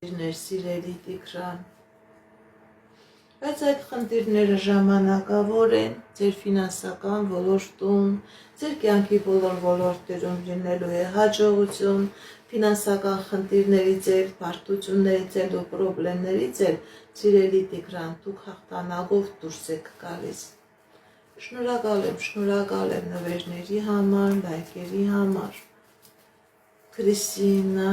Սիրելի Տիգրան, բայց այդ խնդիրները ժամանակավոր են, ձեր ֆինանսական ոլորտում, ձեր կյանքի բոլոր ոլորտներում լինելու է հաջողություն, ֆինանսական խնդիրներից էլ, բարդություններից էլ ու պրոբլեմներից էլ, սիրելի Տիգրան, դուք հաղթանակով դուրս եք գալիս։ Շնորհակալ եմ նվերների համար, լայքերի համար։ Քրիստինա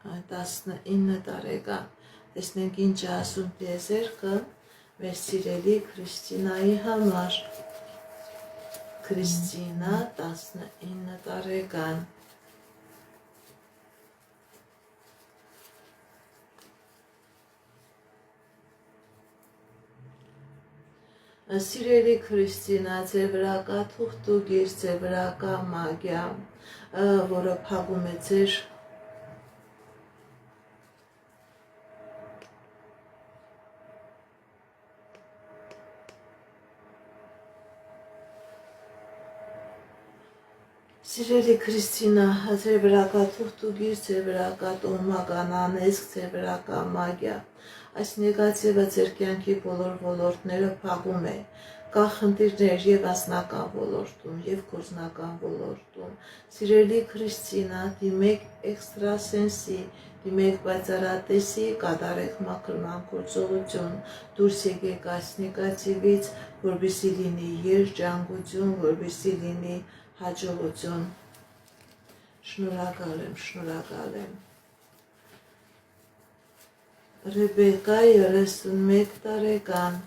19 տարեկան, տեսնենք ինչ ասում տիեզերքը մեր սիրելի Քրիստինայի համար։ Քրիստինա 19 տարեկան։ Սիրելի Քրիստինա, ձեր վրա կա թուղթուգիր, ձեր վրա կա մագիա, որը փակում է ձեր Սիրելի Քրիստինա, ձեր վրա կա թուղթուգիր, ձեր վրա կա տոհմական անեծք, ձեր վրա կա մագիա։ Այս նեգատիվը ձեր կյանքի բոլոր ոլորտները փակում է։ Կա խնդիրներ եւ անձնական ոլորտում, եւ գործնական ոլորտում։ Սիրելի Քրիստինա, դիմեք էքստրասենսի, դիմեք պայծառատեսի, կատարեք մաքրման գործողություն, դուրս եկեք այս նեգատիվից, որպեսզի լինի երջանկություն, որպեսզի լինի հաջողություն։ Շնորհակալ եմ։ Ռեբեկա 31 տարեկան։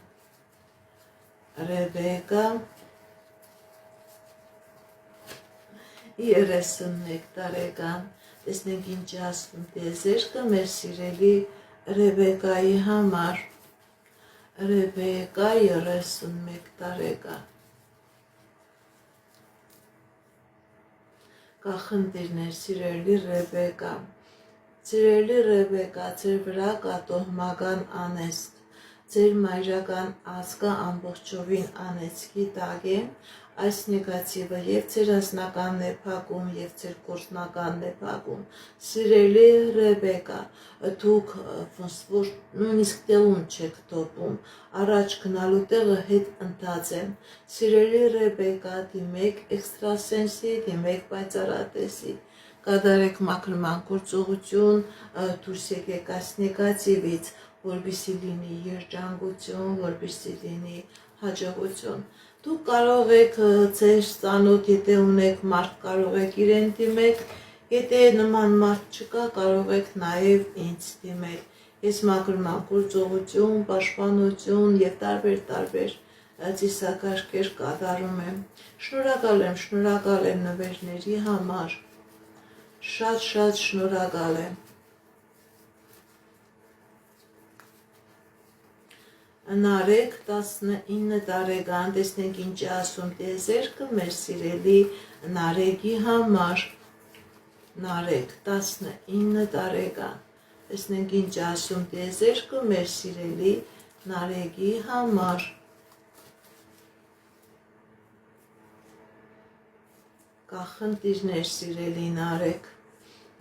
Ռեբեկա 31 տարեկան։ Տեսնենք ինչ ասում տիեզերքը մեր սիրելի Ռեբեկայի համար։ Ռեբեկա 31 տարեկան։ Կա խնդիրներ, սիրելի Ռեբեկա։ Սիրելի Ռեբեկա, ձեր վրա կա տոհմական անեծք, ձեր մայրական ազգը ամբողջովին անեծքի տակ է, այս նեգատիվը եւ ձեր անձնականն է փակում եւ ձեր գործնականն է փակում։ Սիրելի Ռեբեկա, դուք ոնց որ նույնիսկ տեղում չեք տոպում, առաջ գնալու տեղը հետ ընթաց է։ Սիրելի Ռեբեկա, դիմեք էքստրասենսի, դիմեք պայծառատեսի, կատարեք մաքրման գործողություն, դուրս եկեք այս նեգատիվից, որպեսզի լինի երջանկություն, որպեսզի լինի հաջողություն։ Դուք կարող եք ձեր ծանոթ, եթե ունեք մարդ, կարող եք իրեն դիմեք, եթե նման մարդ չկա, կարող եք նաև ինձ դիմել։ Ես մաքրման գործողություն, պաշտպանություն եւ տարբեր ծիսակարգեր կատարում եմ։ Շնորհակալ եմ նվերների համար։ Շատ շնորհակալ եմ։ Նարեկ 19 տարեկան, տեսնենք ինչ ասում տիեզերքը մեր սիրելի Նարեկի համար։ Նարեկ 19 տարեկան, տեսնենք ինչ ասում տիեզերքը մեր սիրելի Նարեկի համար։ Կա խնդիրներ, սիրելի Նարեկ,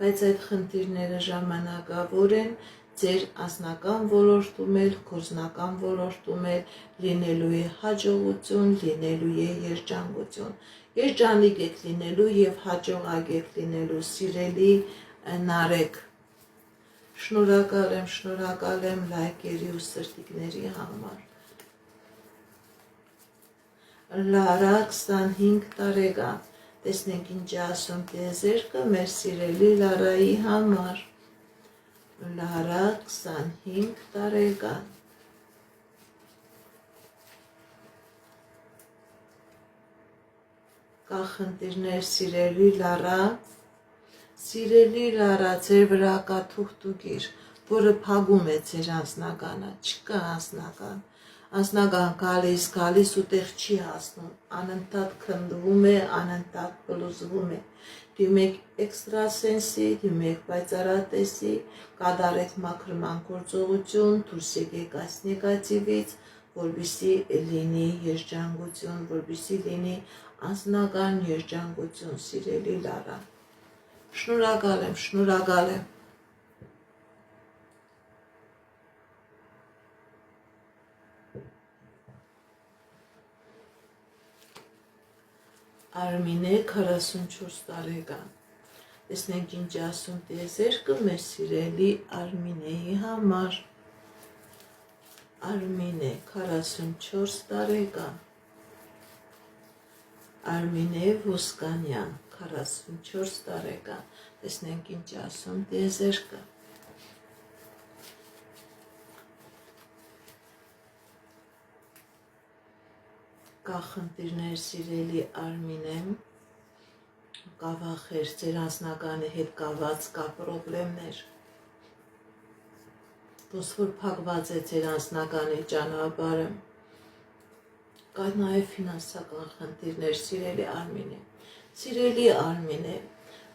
բայց այդ խնդիրները ժամանակավոր են, ձեր անձնական ոլորտում էլ, գործնական ոլորտում էլ լինելու է հաջողություն, լինելու է երջանկություն։ Երջանիկ եք լինելու եւ հաջողակ եք լինելու, սիրելի Նարեկ։ Շնորհակալ եմ լայքերի ու սրտիկների համար։ Լարա 25 տարեկան, տեսնենք ինչ ասում տիեզերքը մեր սիրելի Լարայի համար։ Լարա 25 տարեկան։ Կա խնդիրներ, սիրելի Լարա։ Սիրելի Լարա, ձեր վրա կա թուղթուգիր, որը փակում է ձեր անձնականը, չկա անձնական։ Անձնական գալիս ու տեղ չի հասնում, անընդհատ քնդվում է, անընդհատ բլուզվում է։ Դիմեք էքստրասենսի, դիմեք պայծառատեսի, կատարեք մաքրման գործողություն, դուրս եկեք այս նեգատիվից, որպեսզի լինի երջանկություն, որպեսզի լինի անձնական երջանկություն, սիրելի Լարա։ Շնորհակալ եմ։ Արմինե 44 տարեկան։ Տեսնենք ինչ ասում տիեզերքը մեր սիրելի Արմինեի համար։ Արմինե 44 տարեկան։ Արմինե Ոսկանյան 44 տարեկան։ Տեսնենք ինչ ասում տիեզերքը։ Կա խնդիրներ սիրելի Արմինեմ, կա վախեր, ձեր անձնականի հետ կաված կա պրոբլեմներ, ոնց որ փակված է ձեր անձնականի ճանապարհը, կա նաև ֆինանսական խնդիրներ սիրելի Արմինե,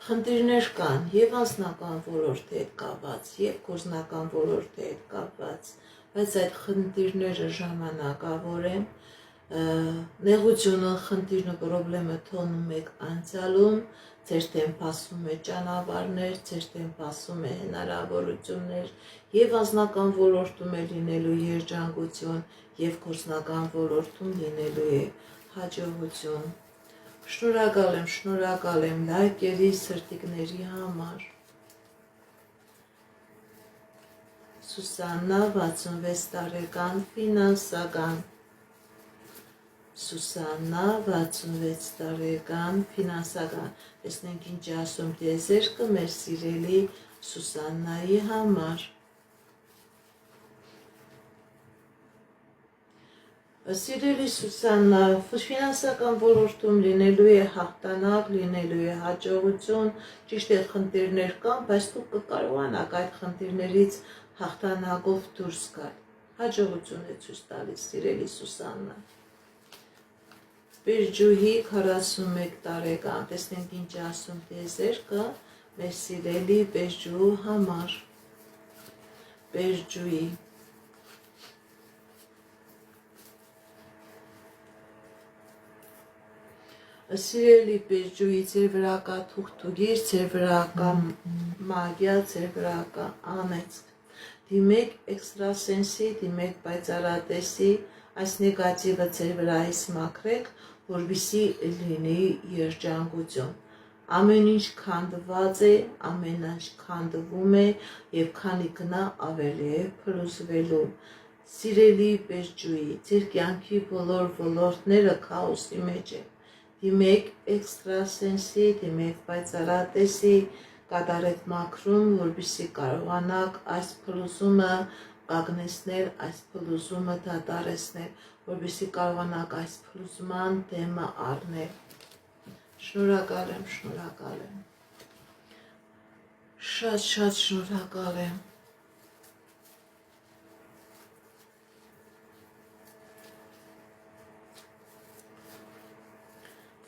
խնդիրներ կան եւ անձնական ոլորտի հետ կապված, եւ գործնական ոլորտի հետ կապված, բայց այդ խնդիրները ժամանակավոր են, նեղությունը, խնդիրն ու պրոբլեմը թողնում եք անցյալում, ձեր դեմ փասում է ճանապարհներ, ձեր դեմ փասում է հնարավորություններ, եւ անձնական ոլորտում է լինելու երջանկություն, եւ գործնական ոլորտում լինելու է հաջողություն։ Շնորհակալ եմ լայքերի, սրտիկների համար։ Սուսաննա 66 տարեկան, ֆինանսական։ Սուսաննա 66 տարեկան, ֆինանսական։ Տեսնենք ինչ ասում տիեզերքը մեր սիրելի Սուսաննայի համար։ Սիրելի Սուսաննա, ֆինանսական ոլորտում լինելու է հաղթանակ, լինելու է հաջողություն, ճիշտ է խնդիրներ կան, բայց դուք կկարողանաք այդ խնդիրներից հաղթանակով դուրս գալ։ Հաջողություն է ցույց տալիս սիրելի Սուսաննա։ Բերջուհի 41 տարեկան, տեսնենք ինչ ասում տիեզերքը մեր սիրելի Բերջուհու համար։ Բերջուհի Սիրելի Բերջուհի, ձեր վրա կա թուղթուգիր, ձեր վրա կա մագիա, ձեր վրա կա անեծք։ Դիմեք էքստրասենսի, դիմեք պայծառատեսի, այս նեգատիվը ձեր վրայից մաքրեք, որպեսզի լինի երջանկություն։ Ամեն ինչ քանդված է, ամեն ինչ քանդվում է եւ քանի գնա ավելի է փլուզվելու։ Սիրելի Բերջուհի, ձեր կյանքի բոլոր ոլորտները քաոսի մեջ են։ Դիմեք էքստրասենսի, դիմեք պայծառատեսի, կատարեք մաքրում, որպեսզի կարողանաք այս փլուզումը կանգնեցնել, այս փլուզումը դադարեցնել, որպեսզի կարողանաք այս փլուզման դեմը առնել։ Շնորհակալ եմ։ Շատ շնորհակալ եմ։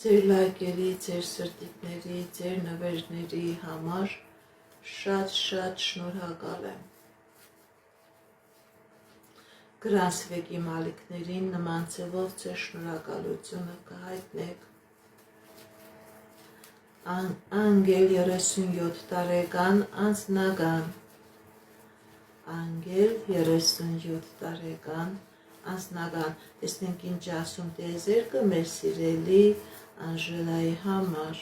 Ձեր լայքերի, ձեր սրտիկների, ձեր նվերների համար շատ շնորհակալ եմ։ Գրանցվեք իմ ալիքներին, նման ձևով ձեր շնորհակալությունը կհայտնեք։ Անգել 37 տարեկան, անձնական։ Անգել 37 տարեկան, անձնական։ Տեսնենք ինչ ասում տիեզերքը մեր սիրելի Անժելայի համար։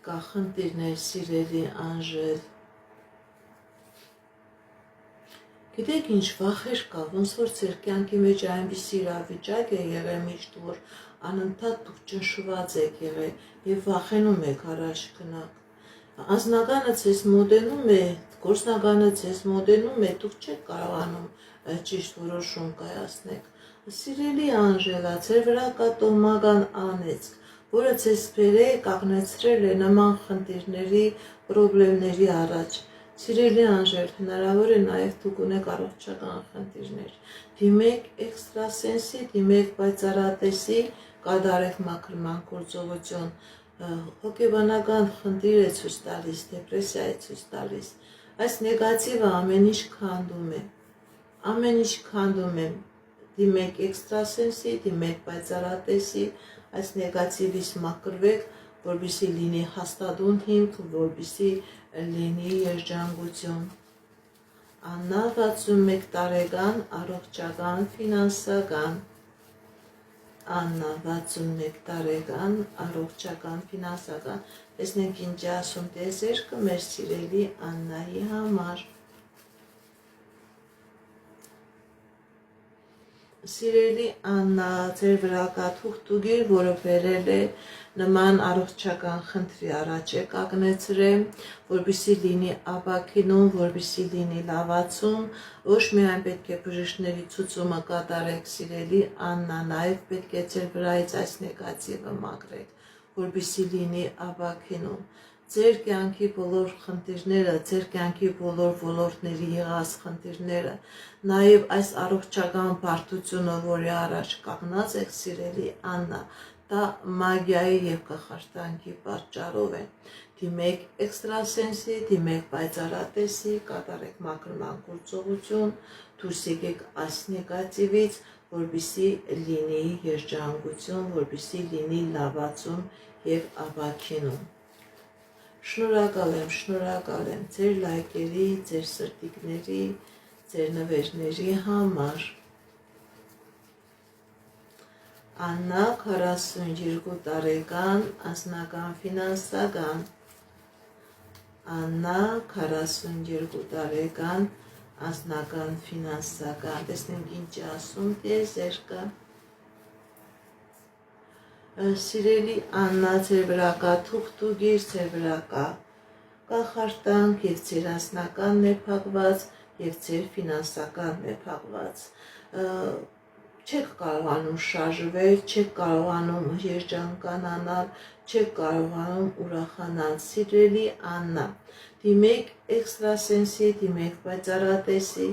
Կա խնդիրներ սիրելի Անժել։ Գիտեք ինչ վախեր կա, ոնց որ ձեր կյանքի մեջ այնպիսի իրավիճակ է եղել միշտ, որ անընդհատ դուք ճնշված եք եղել եւ վախենում եք առաջ գնալ։ Անձնականը ձեզ մոտենում է, գործնականը ձեզ մոտենում է, դուք չեք կարողանում ճիշտ որոշում կայացնեք։ Սիրելի Անժելա, ձեր վրա կա տոհմական անեծք, որը ձեզ կանգնեցրել է նման խնդիրների, պրոբլեմների առաջ։ Սիրելի Անժել, հնարավոր է նաև դուք ունեք առողջական խնդիրներ։ Դիմեք էքստրասենսի, դիմեք պայծառատեսի, կատարեք մաքրման գործողություն։ Հոգեբանական խնդիր է ցույց տալիս, դեպրեսիա է ցույց տալիս։ Այս նեգատիվը ամեն ինչ քանդում է։ Դիմեք էքստրասենսի, դիմեք պայծառատեսի, այս նեգատիվից մաքրվեք, որպեսզի լինի հաստատուն հիմք, որպեսզի լինի երջանկություն։ Աննա 61 տարեկան, առողջական, ֆինանսական։ Աննա 61 տարեկան, առողջական, ֆինանսական։ Տեսնենք ինչ է ասում տիեզերքը մեր սիրելի Աննայի համար։ Սիրելի Աննա, ձեր վրա կա թուղթուգիր, որը բերել է նման առողջական խնդրի առաջ է կանգնեցրել, որպեսզի լինի ապաքինում, որպեսզի լինի լավացում, ոչ միայն պետք է բժիշկների ցուցումը կատարեք, սիրելի Աննա, նաև պետք է ձեր վրայից այս նեգատիվը մաքրեք, որպեսզի լինի ապաքինում։ Ձեր կյանքի բոլոր խնդիրները, ձեր կյանքի բոլոր ոլորտների եղած խնդիրները, նաև այս առողջական բարդությունը, որի առաջ կանգնած եք, սիրելի Աննա, դա մագիայի և կախարդանքի պատճառով է։ Դիմեք էքստրասենսի, դիմեք պայծառատեսի, կատարեք մաքրման գործողություն, դուրս եկեք այս նեգատիվից, որպեսզի լինի երջանկություն, որպեսզի լինի լավացում և ապաքինում։ Շնորհակալ եմ ձեր լայքերի, ձեր սրտիկների, ձեր նվերների համար։ Աննա 42 տարեկան, անձնական, ֆինանսական։ Աննա 42 տարեկան, անձնական, ֆինանսական։ Տեսնենք ինչ է ասում տիեզերքը։ Սիրելի Աննա, ձեր վրա կա թուղթուգիր, ձեր վրա կա կախարդանք և ձեր անձնականն է փակված և ձեր ֆինանսականն է փակված։ Չեք կարողանում շարժվել, չեք կարողանում երջանկանալ, չեք կարողանում ուրախանալ։ Սիրելի Աննա, դիմեք էքստրասենսի, դիմեք պայծառատեսի,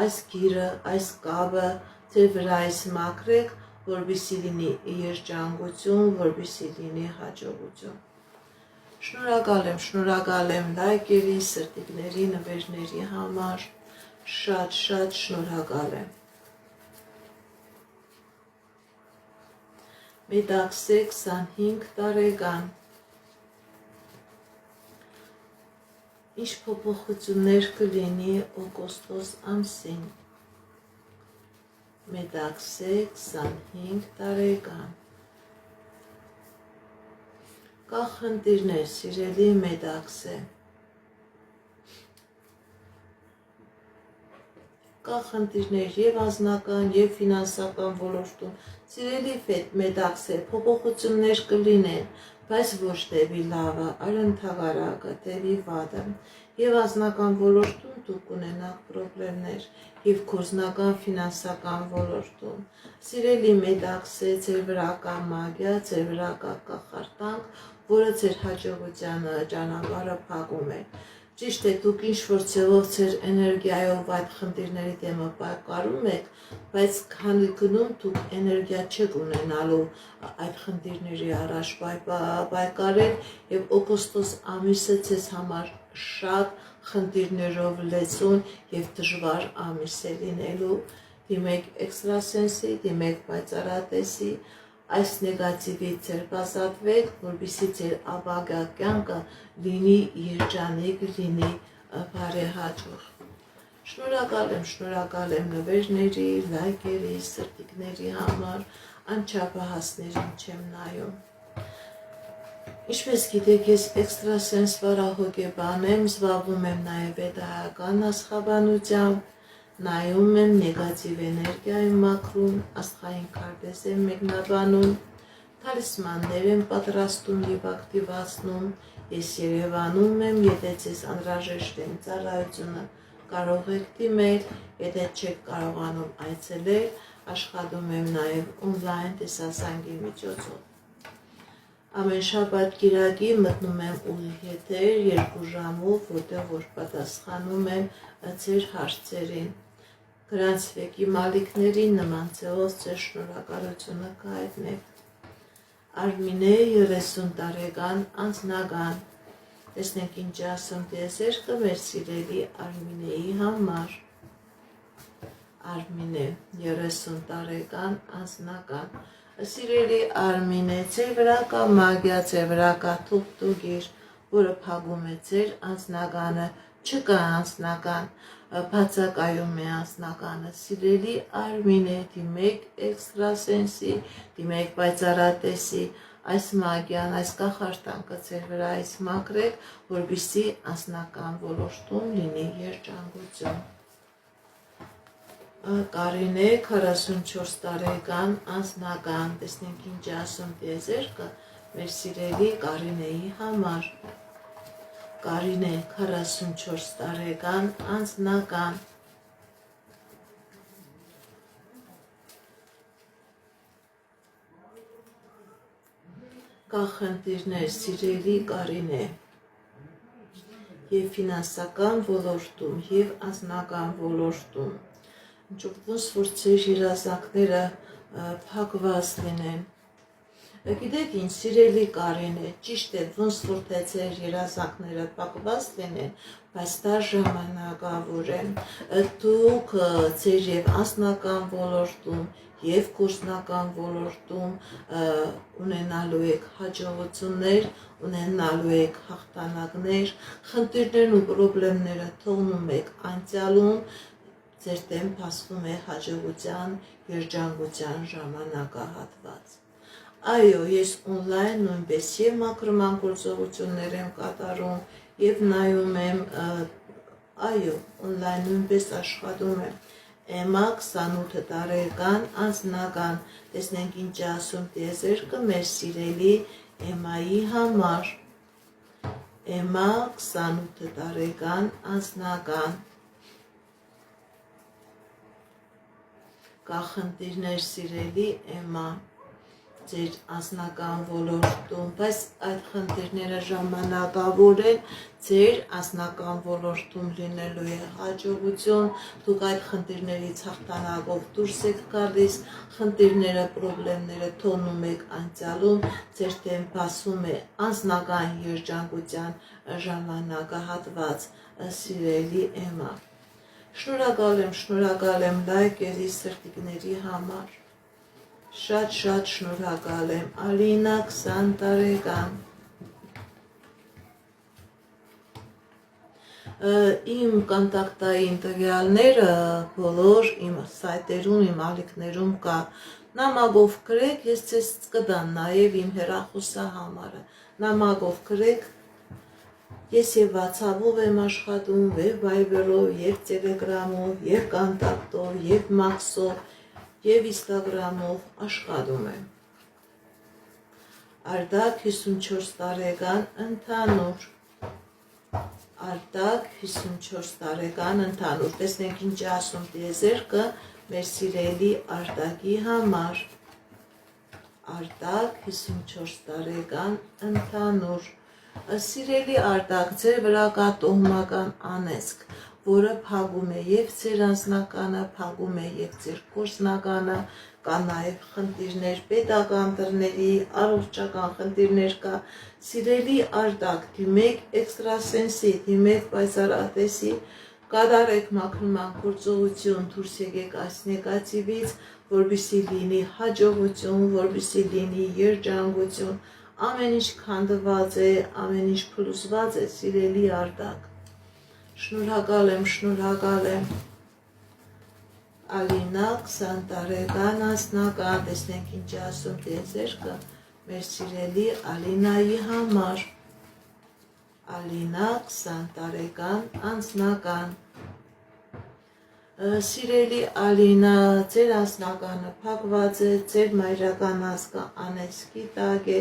այս գիրը, այս կապը ձեր վրայից մաքրեք, որպեսզի լինի երջանկություն, որպեսզի լինի հաջողություն։ Շնորհակալ եմ լայքերի, սրտիկների, նվերների համար, շատ շնորհակալ եմ։ Մեդաքսե 25 տարեկան։ Ինչ փոփոխություններ կլինի օգոստոս ամսին։ Մեդաքսե 25 տարեկան։ Կա խնդիրներ, սիրելի Մեդաքսե։ Կա խնդիրներ եւ անձնական, եւ ֆինանսական ոլորտում։ Սիրելի Մեդաքսե, փոփոխություններ կլինեն, բայց ոչ դեպի լավը, այլ ընդհակառակը, դեպի վատը։ Եվ անձնական ոլորտում դուք կունենաք պրոբլեմներ, եւ գործնական, ֆինանսական ոլորտում։ Սիրելի Մեդաքսե, ձեր վրա կա մագիա, ձեր վրա կա կախարդանք, որը ձեր հաջողության ճանապարհը փակում է։ Ճիշտ է, դուք ինչ-որ ձևով ձեր էներգիայով այդ խնդիրների դեմը պայքարում եք, բայց քանի գնում դուք էներգիա չեք ունենալու այդ խնդիրների առաջ պայքարել, եւ օգոստոս ամիսը ձեզ համար շատ խնդիրներով լեցուն եւ դժվար ամիս է լինելու։ Դիմեք էքստրասենսի, դիմեք պայծառատեսի, այս նեգատիվից ազատվեք, որպեսզի ձեր ապագա կյանքը լինի երջանիկ, լինի բարեհաջող։ Շնորհակալ եմ նվերների, լայքերի, սրտիկների համար, անչափահասներին չեմ նայում։ Ինչպես գիտեք, ես էքստրասենս վարահոգեբան եմ, զբաղվում եմ նաև վեդայական աստղաբանությամբ, նայում եմ նեգատիվ էներգիայի մաքրում, աստղային քարտեզ եմ մեկնաբանում, թալիսմաններ եմ պատրաստում եւ ակտիվացնում, ես Երևանում եմ, եթե ձեզ անհրաժեշտ է ծառայությունը, կարող եք դիմել, եթե չեք կարողանում այցելել, աշխատում եմ նաև օնլայն տեսասանգի միջոցով։ Ամեն շաբաթ կիրակի մտնում եմ ուղիղ եթեր 2 ժամով, որտեղ որ պատասխանում եմ ձեր հարցերին։ Գրանցվեք իմ ալիքներին, նման ձևով ձեր շնորհակալությունը կհայտնեք։ Արմինե 30 տարեկան, անձնական։ Տեսնենք ինչ ասում տիեզերքը մեր սիրելի Արմինեի համար։ Արմինե 30 տարեկան, անձնական։ Սիրելի Արմինե, ձեր վրա կա մագիա, ձեր վրա կա թուղթուգիր, որը փակում է ձեր անձնականը, չկա անձնական, բացակայում է անձնականը, սիրելի Արմինե, դիմեք էքստրասենսի, դիմեք պայծառատեսի, այս մագիան, այս կախարդանքը ձեր վրայից մաքրեք, որպեսզի անձնական ոլորտում լինի երջանկություն։ Կարինե 44 տարեկան անձնական, տեսնենք ինչ ասում տիեզերքը մեր սիրելի Կարինեի համար։ Կարինե 44 տարեկան անձնական, կա խնդիրներ սիրելի Կարինե, և ֆինանսական ոլորտում, և անձնական ոլորտում, ոնց որ ձեր երազանքները փակված լինեն։ Գիտեք ինչ, սիրելի Կարինե, ճիշտ է, ոնց որ թե ձեր երազանքները փակված լինեն, բայց դա ժամանակավոր է։ Դուք ձեր և անձնական ոլորտում, և գործնական ոլորտում ունենալու եք հաջողություններ, ունենալու եք հաղթանակներ, խնդիրներն ու պրոբլեմները թողնում եք անցյալում, ձեր դեմ փաստում է հաջողության, երջանկության ժամանակահատված։ Այո, ես օնլայն նույնպես և մաքրման գործողություններ եմ կատարում, և նայում եմ, այո, օնլայն նույնպես աշխատում եմ։ Էմա 28 տարեկան անձնական, տեսնենք ինչ ասում տիեզերքը մեր սիրելի Էմայի համար։ Էմա 28 տարեկան անձնական, կա խնդիրներ սիրելի Էմա ձեր անձնական ոլորտում, բայց այդ խնդիրները ժամանակավոր են, ձեր անձնական ոլորտում լինելու է հաջողություն, դուք այդ խնդիրներից հաղթանակով դուրս եք գալիս, խնդիրները, պրոբլեմները թողնում եք անցյալում, ձեր դեմ բացում է անձնական երջանկության ժամանակահատված, սիրելի Էմա։ Շնորհակալ եմ լայքերի սրտիկների համար, շատ շնորհակալ եմ, Ալինա 20 տարեկան, իմ կոնտակտային տվյալները բոլոր իմ սայթերում, իմ ալիքներում կա, նամակով գրեք, ես ձեզ կտամ նաև իմ հեռախոսահամարը, նամակով գրեք, ես և WhatsApp-ով եմ աշխատում, և Viber-ով, և Telegram-ով, և կոնտակտով, և Max-ով, և Instagram-ով աշխատում եմ։ Արտակ 54 տարեկան ընդհանուր, Արտակ 54 տարեկան ընդհանուր, տեսնենք ինչ ասում տիեզերքը մեր սիրելի Արտակի համար։ Արտակ 54 տարեկան ընդհանուր, սիրելի Արտակ, ձեր վրա կա տոհմական անեծք, որը փակում է և ձեր անձնականը, փակում է և ձեր գործնականը, կա նաև խնդիրներ պետական դռների, առողջական խնդիրներ կա, սիրելի Արտակ, դիմեք էքստրասենսի, դիմեք պայծառատեսի, կատարեք մաքրման գործողություն, դուրս եկեք այս նեգատիվից, որպեսզի լինի հաջողություն, որպեսզի լինի երջանկություն, ամեն ինչ քանդված է, ամեն ինչ փլուզված է, սիրելի Արտակ։ Շնորհակալ եմ։ Ալինա 20 տարեկան անձնական, տեսնենք ինչ ասում տիեզերքը մեր սիրելի Ալինայի համար։ Ալինա 20 տարեկան անձնական, սիրելի Ալինա, ձեր անձնականը փակված է, ձեր մայրական ազգը անեծքի տակ է,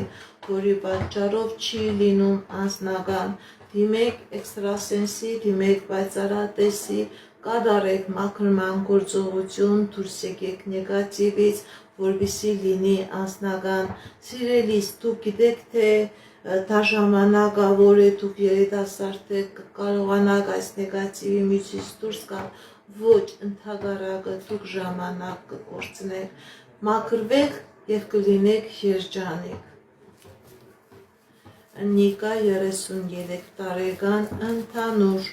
որի պատճառով չի լինում անձնական, դիմեք էքստրասենսի, դիմեք պայծառատեսի, կատարեք մաքրման գործողություն, դուրս եկեք նեգատիվից, որպեսզի լինի անձնական, սիրելիս, դուք գիտեք թե դա ժամանակավոր է, դուք երիտասարդ եք, կարողանաք այս նեգատիվի միջից դուրս գալ, ոչ, ընդհակառակը դուք ժամանակ կկորցնեք, մաքրվեք և կլինեք երջանիկ։ Նիկա 33 տարեկան ընդհանուր,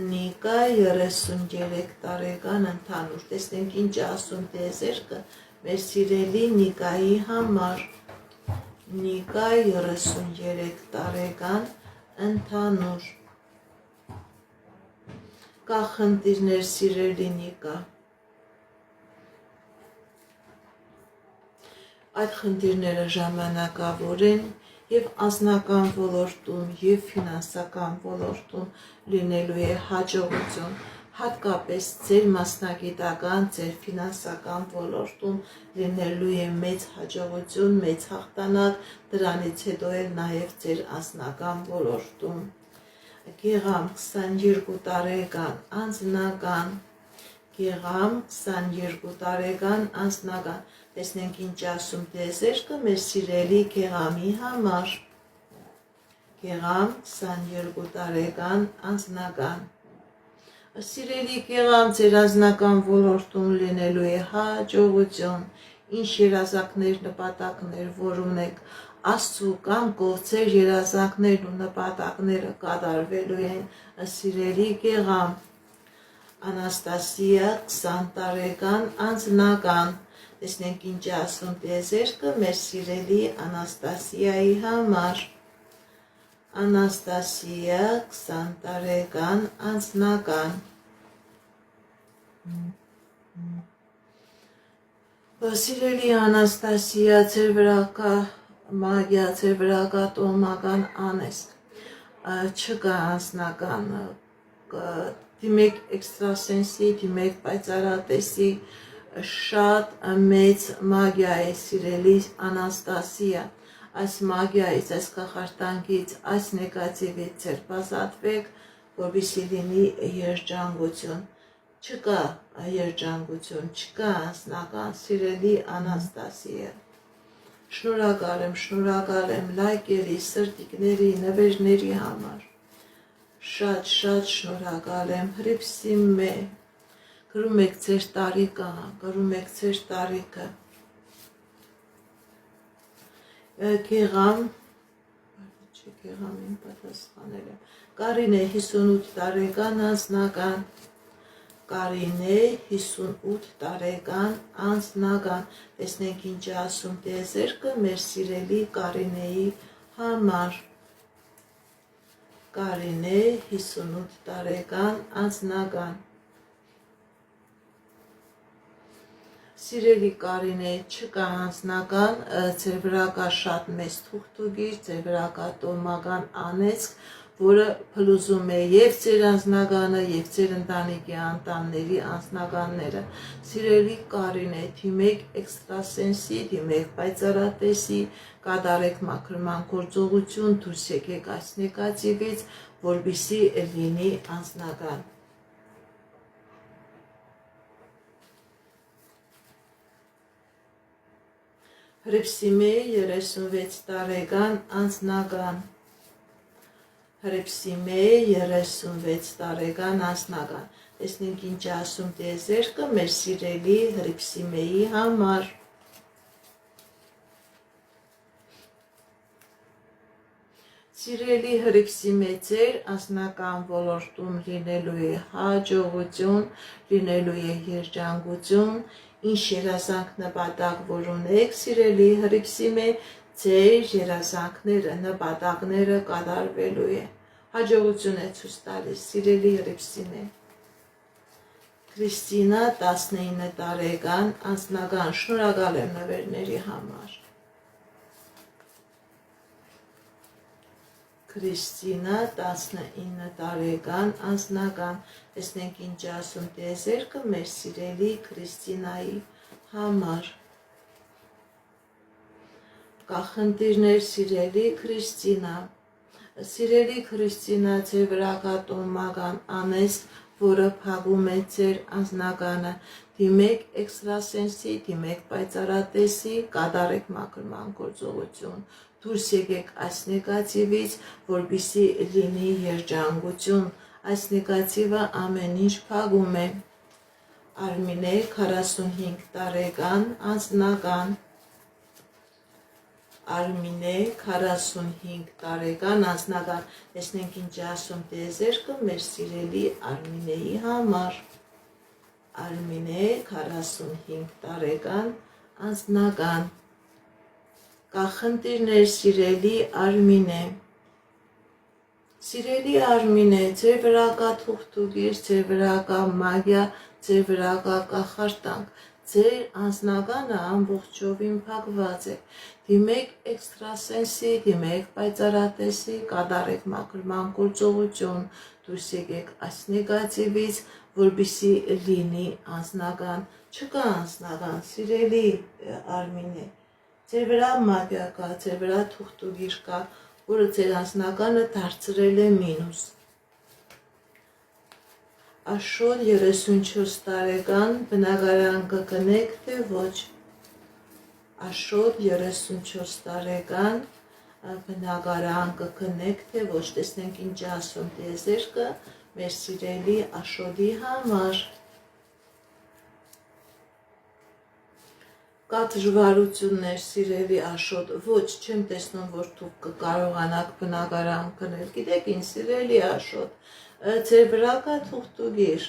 Նիկա 33 տարեկան ընդհանուր, տեսնենք ինչ ասում տիեզերքը մեր սիրելի Նիկայի համար։ Նիկա 33 տարեկան ընդհանուր, կա խնդիրներ սիրելի Նիկա, այդ խնդիրները ժամանակավոր են և անձնական ոլորտում և ֆինանսական ոլորտում լինելու է հաջողություն, հատկապես ձեր մասնագիտական, ձեր ֆինանսական ոլորտում լինելու է մեծ հաջողություն, մեծ հաղթանակ, դրանից հետո էլ նաև ձեր անձնական ոլորտում։ Գեղամ 22 տարեկան անձնական, Գեղամ 22 տարեկան անձնական, տեսնենք ինչ ասում տիեզերքը մեր սիրելի Գեղամի համար, Գեղամ 22 տարեկան անձնական, սիրելի Գեղամ ձեր անձնական ոլորտում լինելու է հաջողություն, ինչ երազանքներ, նպատակներ, որ ունեք, Աստծու կամքով ձեր երազանքներն ու նպատակները կատարվելու են, սիրելի Գեղամ, Անաստասիա 20 տարեկան անձնական, տեսնենք ինչ ասում տիեզերքը մեր սիրելի Անաստասիայի համար, Անաստասիա 20 տարեկան անձնական, սիրելի Անաստասիա ձեր վրա կա մագիա, ձեր վրա կա տոհմական անեծք, չկա անձնական, դիմեք էքստրասենսի, դիմեք պայծառատեսի, շատ մեծ մագիա է սիրելի Անաստասիա, այս մագիայից, այս կախարդանքից, այս նեգատիվից ձեր ազատվեք, որպեսզի լինի երջանկություն, չկա երջանկություն, չկա անձնական, սիրելի Անաստասիա, շնորհակալ եմ լայքերի, սրտիկների, նվերների համար, շատ շնորհակալ եմ, հրիփսիմե, գրում եք ձեր տարիքը, գրում եք ձեր տարիքը, Գեղամ, Գեղամին պատասխանել եմ, Կարինե 58 տարեկան անձնական, Կարինե 58 տարեկան անձնական, տեսնենք ինչ ասում տիեզերքը մեր սիրելի Կարինեի համար, Կարինե 58 տարեկան անձնական, սիրելի Կարինե, չկա անձնական, ձեր վրա կա շատ մեծ թուղթուգիր, ձեր վրա կա տոհմական անեծք, որը փլուզում է և ձեր անձնականը, և ձեր ընտանիքի անդամների անձնականները, սիրելի Կարինե, դիմեք էքստրասենսի, դիմեք պայծառատեսի, կատարեք մաքրման գործողություն, դուրս եկեք այս նեգատիվից, որպեսզի լինի անձնական, Հրիփսիմե 36 տարեկան անձնական, Հրիփսիմե 36 տարեկան անձնական, տեսնենք ինչ ասում տիեզերքը մեր սիրելի Հրիփսիմեի համար, սիրելի Հրիփսիմե ձեր անձնական ոլորտում լինելու է հաջողություն, լինելու է երջանկություն, ինչ երազանք նպատակ որ ունեք, սիրելի Հրիփսիմե, ձեր երազանքները, նպատակները կատարվելու է, հաջողություն է ցույց տալիս, սիրելի Հրիփսիմե, Քրիստինա 19 տարեկան անձնական, շնորհակալ եմ նվերների համար, Քրիստինա 19 տարեկան անձնական, տեսնենք ինչ ասում տիեզերքը մեր սիրելի Քրիստինայի համար, կա խնդիրներ սիրելի Քրիստինա, սիրելի Քրիստինա ձեր վրա կա տոհմական անեծք, որը փակում է ձեր անձնականը, դիմեք էքստրասենսի, դիմեք պայծառատեսի, կատարեք մաքրման գործողություն, դուրս եկեք այս նեգատիվից, որպեսզի լինի երջանկություն, այս նեգատիվը ամեն ինչ փակում է, Արմինե 45 տարեկան անձնական, Արմինե 45 տարեկան անձնական, տեսնենք ինչ ասում տիեզերքը մեր սիրելի Արմինեի համար, Արմինե 45 տարեկան անձնական, կա խնդիրներ սիրելի Արմինե, Սիրելի Արմինե, ձեր վրա կա թուղթուգիր, ձեր վրա կա մագիա, ձեր վրա կա կախարդանք, ձեր անձնականը ամբողջովին փակված է։ Դիմեք էքստրասենսի, դիմեք պայծառատեսի, կատարեք մաքրման գործողություն, դուրս եկեք այս նեգատիվից, որպեսզի լինի անձնական, չկա անձնական, սիրելի Արմինե, ձեր վրա մագիա կա, ձեր վրա թուղթուգիր կա, որը ձեր անձնականը դարձրել է մինուս։ Աշոտ 34 տարեկան բնակարան կգնեք, թե ոչ։ Աշոտ 34 տարեկան բնակարան կգնեք, թե ոչ։ Տեսնենք ինչ ասում տիեզերքը մեր սիրելի Աշոտի համար։ Կա դժվարություններ, սիրելի Աշոտ, ոչ, չեմ տեսնում, որ դուք կկարողանաք բնակարան գնել։ Գիտեք ինչ, սիրելի Աշոտ, ձեր վրա կա թուղթուգիր,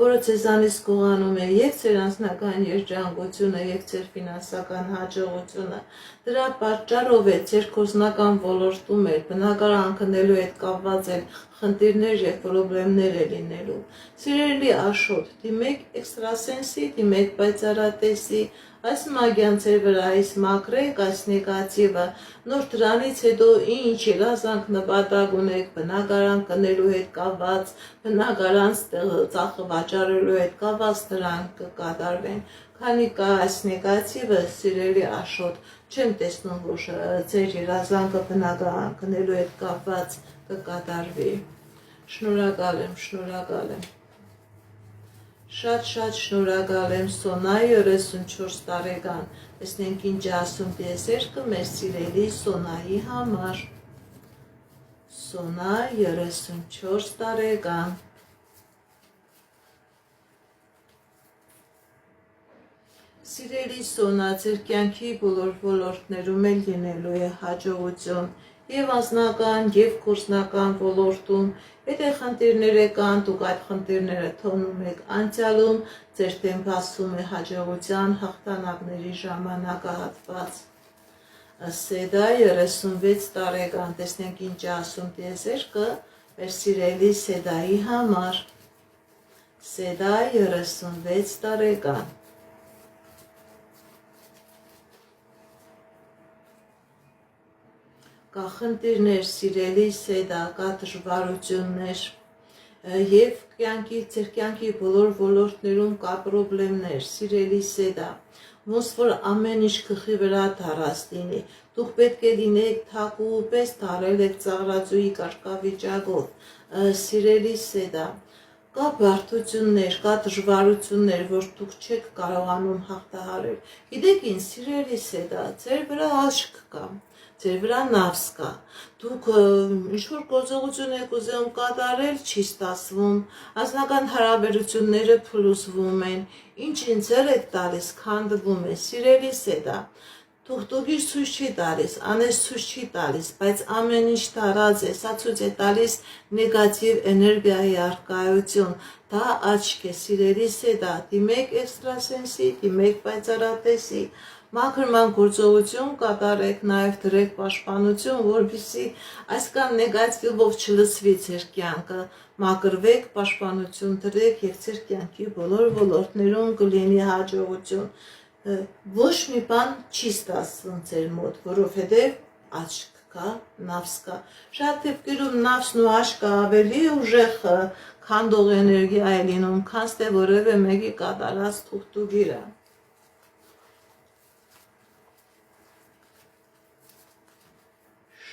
որը ձեզանից գողանում է և ձեր անձնական երջանկությունը, և ձեր ֆինանսական հաջողությունը։ Դրա պատճառով է ձեր գործնական ոլորտում էլ բնակարան գնելու հետ կապված էլ խնդիրներ և պրոբլեմներ է լինելու։ Սիրելի Աշոտ, դիմեք էքստրասենսի, դիմեք պայծառատեսի, այս մագիան ձեր վրա այս մաքրեք, այս նեգատիվը, նոր դրանից հետո ինչ երազանք նպատակ ունեք, բնակարան գնելու հետ կապված, բնակարան ծախը վաճառելու հետ կապված դրանք կկատարվեն, քանի կա այս նեգատիվը, սիրելի Աշոտ, չեմ տեսնում, որ ձեր երազանքը բնակարան գնելու հետ կապված կկատարվի։ Շնորհակալ եմ, շնորհակալ եմ։ Շատ շնորհակալ եմ Սոնա 34 տարեկան, տեսնենք ինչ ասում տիեզերքը մեր սիրելի Սոնայի համար։ Սոնա 34 տարեկան։ Սիրելի Սոնա, ձեր կյանքի բոլոր ոլորտներում էլ լինելու է հաջողություն, և անձնական, և գործնական ոլորտում, եթե խնդիրները կան, դուք այդ խնդիրները թողնում եք անցյալում, ձեր դեմ բացվում է հաջողության հաղթանակների ժամանակահատված։ Սեդա 36 տարեկան, տեսնենք ինչ ասում տիեզերքը մեր սիրելի Սեդայի համար։ Սեդա 36 տարեկան։ Կա խնդիրներ, սիրելի Սեդա, կա դժվարություններ և ձեր կյանքի բոլոր ոլորտներում կա պրոբլեմներ, սիրելի Սեդա, ոնց որ ամեն ինչ գլխի վրա դարած լինի, դուք պետք է լինեք թակուհու պես, դարել եք ծաղրածուի կարգավիճակով, սիրելի Սեդա, կա բարդություններ, կա դժվարություններ, որ դուք չեք կարողանում հաղթահարել։ Գիտեք ինչ, սիրելի Սեդա, ձեր վրա աչք կա, ձեր վրա նավս կա, դուք ինչ-որ գործողություն եք ուզում կատարել, չի ստացվում, անձնական հարաբերությունները փլուզվում են, ինչ ձեռ եք տալիս, քանդվում է, սիրելի Սեդա, թուղթուգիր ցույց չի տալիս, անես ցույց չի տալիս, բայց ամեն ինչ տարած է, սա ցույց է տալիս նեգատիվ էներգիայի առկայություն, դա աչք է, սիրելի Սեդա, դիմեք էքստրասենսի, դիմեք պայծառատեսի, մաքրման գործողություն կատարեք, նաև դրեք պաշտպանություն, որպեսզի այսքան նեգատիվով չլցվի ձեր կյանքը, մաքրվեք, պաշտպանություն դրեք և ձեր կյանքի բոլոր ոլորտներում կլինի հաջողություն։ Ոչ մի բան չի ստացվում ձեր մոտ, որովհետև աչք կա, նավս կա։ Շատ դեպքերում նավսն ու աչքը ավելի ուժեղ քանդող էներգիա է լինում, քան թե որևէ մեկի կատարած թուղթուգիրը։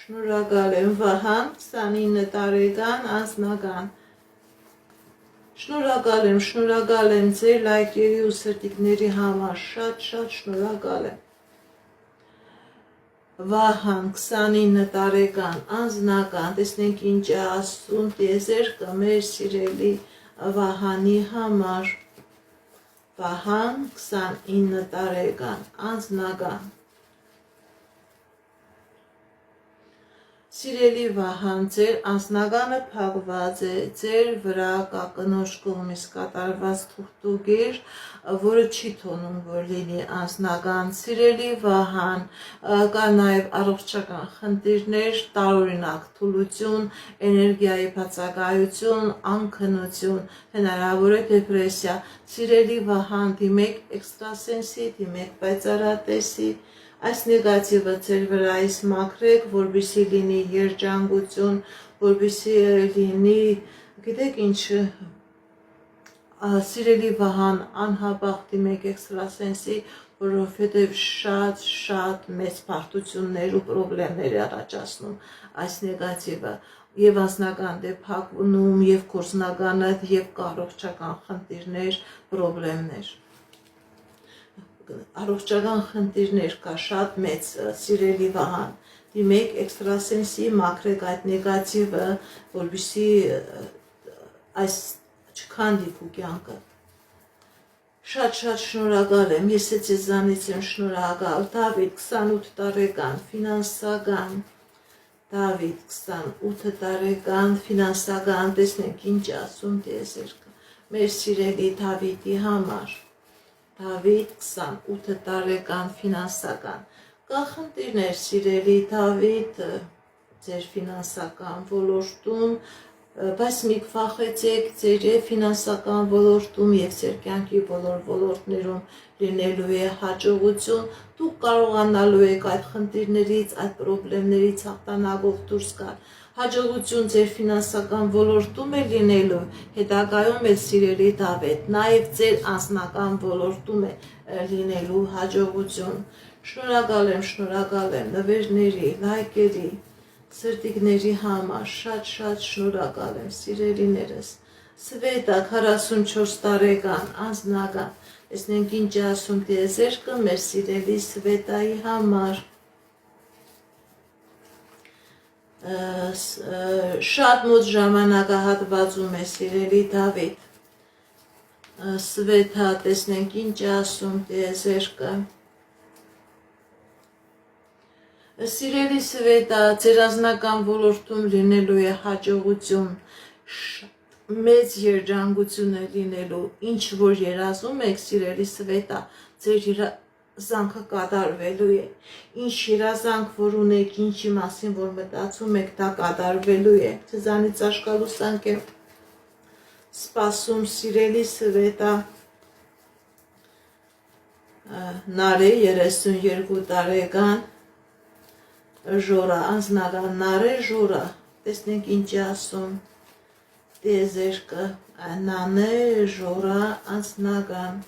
Շնորհակալ եմ, Վահան, 29 տարեկան, անձնական։ Շնորհակալ եմ ձեր լայքերի ու սրտիկների համար, շատ շնորհակալ եմ։ Վահան, 29 տարեկան, անձնական, տեսնենք ինչ է ասում տիեզերքը մեր սիրելի Վահանի համար։ Վահան, 29 տարեկան, անձնական։ Սիրելի Վահան, ձեր անձնագանը փակված է, ձեր վրա կա կնոջ կողմից կատարված թուղթուգիր, որը չի թողնում, որ լինի անձնական։ Սիրելի Վահան, կա նաև առողջական խնդիրներ, տարօրինակ թուլություն, էներգիայի բացակայություն, անքնություն, հնարավոր է դեպրեսիա։ Սիրելի Վահան, դիմեք էքստրասենսի, դիմեք պայծառատեսի, այս նեգատիվը ձեր վրայից մաքրեք, որպեսզի լինի երջանկություն, որպեսզի լինի, գիտեք ինչ, սիրելի Վահան, անհապաղ դիմեք էքստրասենսի, որովհետև շատ մեծ բարդություններ ու պրոբլեմներ է առաջացնում այս նեգատիվը, եւ անձնական դե փակվում, եւ գործնականը, եւ առողջական խնդիրներ, պրոբլեմներ։ Առողջական խնդիրներ կա շատ մեծ, սիրելի Վահան, դիմեք էքստրասենսի, մաքրեք այդ նեգատիվը, որպեսզի այս չքանդի քո կյանքը։ Շատ շնորհակալ եմ, ես ձեզանից եմ շնորհակալ։ Դավիթ 28 տարեկան, ֆինանսական, Դավիթ 28 տարեկան, ֆինանսական, տեսնենք ինչ ասում տիեզերքը, մեր սիրելի Դավիթի համար։ Դավիթ 28 տարեկան, ֆինանսական, կա խնդիրներ, սիրելի Դավիթ, ձեր ֆինանսական ոլորտում, բայց մի փախեցեք ձեր ֆինանսական ոլորտում եւ ձեր կյանքի բոլոր ոլորտներում լինելու է հաջողություն, դուք կարողանալու եք այդ խնդիրներից, այդ պրոբլեմներից հաղթանակով դուրս գալ։ Հաջողություն ձեր ֆինանսական ոլորտում է լինելու, հետագայում է սիրելի Դավիթ, նաև ձեր անձնական ոլորտում է լինելու հաջողություն։ Շնորհակալ եմ նվերների, լայքերի, սրտիկների համար, շատ շնորհակալ եմ սիրելիներս։ Սվետա 44 տարեկան, անձնական, տեսնենք ինչ ասում տիեզերքը մեր սիրելի Սվետայի համար։ Շատ մոտ ժամանակահատվածում է սիրելի Դավիթ, Սվետա, տեսնենք ինչ ասում տիեզերքը։ Սիրելի Սվետա, ձեր անձնական ոլորտում լինելու է հաջողություն, մեծ երջանկություն է լինելու, ինչ որ երազում եք, սիրելի Սվետա, ձեր զանքը կատարվելու է, ինչ երազանք որ ունեք, ինչի մասին որ մտածում եք, դա կատարվելու է, ձեզանից աշկալուսանք եմ սպասում, սիրելի Սվետա, Նարե 32 տարեկան, Ժորա, անձնական, Նարե Ժորա, տեսնենք ինչ ասում տիեզերքը, Նանե Ժորա, անձնական,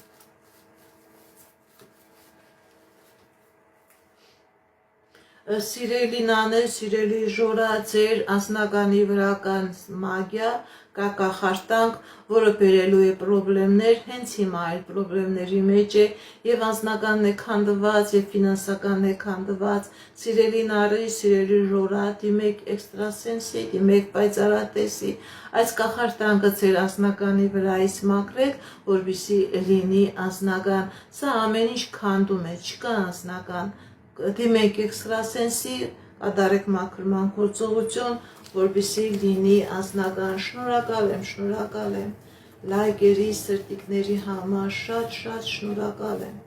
Սիրելի Նանե, սիրելի Ժորա, ձեր անձնականի վրա կան մագիա, կա կախարդանք, որը բերելու է պրոբլեմներ, հենց հիմա այդ պրոբլեմների մեջ է, եւ անձնականն է քանդված, եւ ֆինանսականն է քանդված, սիրելի Նարի, սիրելի Ժորա, դիմեք էքստրասենսի, դիմեք պայծառատեսի, այս կախարդանքը ձեր անձնականի վրայից մաքրեք, որպեսզի լինի անձնական, սա ամեն ինչ քանդում է, չկա անձնական, դիմեք էքստրասենսի, կատարեք մաքրման գործողություն, որպեսզի լինի անձնական, շնորհակալ եմ, լայքերի, սրտիկների համար, շատ շնորհակալ եմ։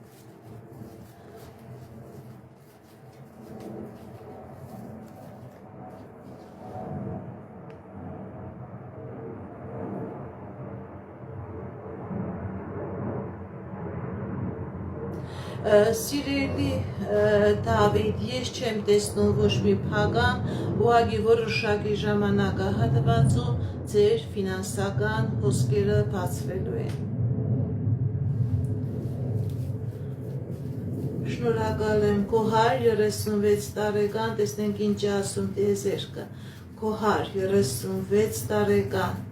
Սիրելի Դավիթ, ես չեմ տեսնում ոչ մի փական, ուղղակի որոշակի ժամանակահատվածում ձեր ֆինանսական հոսքերը բացվելու են։ Շնորհակալ եմ, Կոհար 36 տարեկան, տեսնենք ինչ ասում տիեզերքը, Կոհար 36 տարեկան,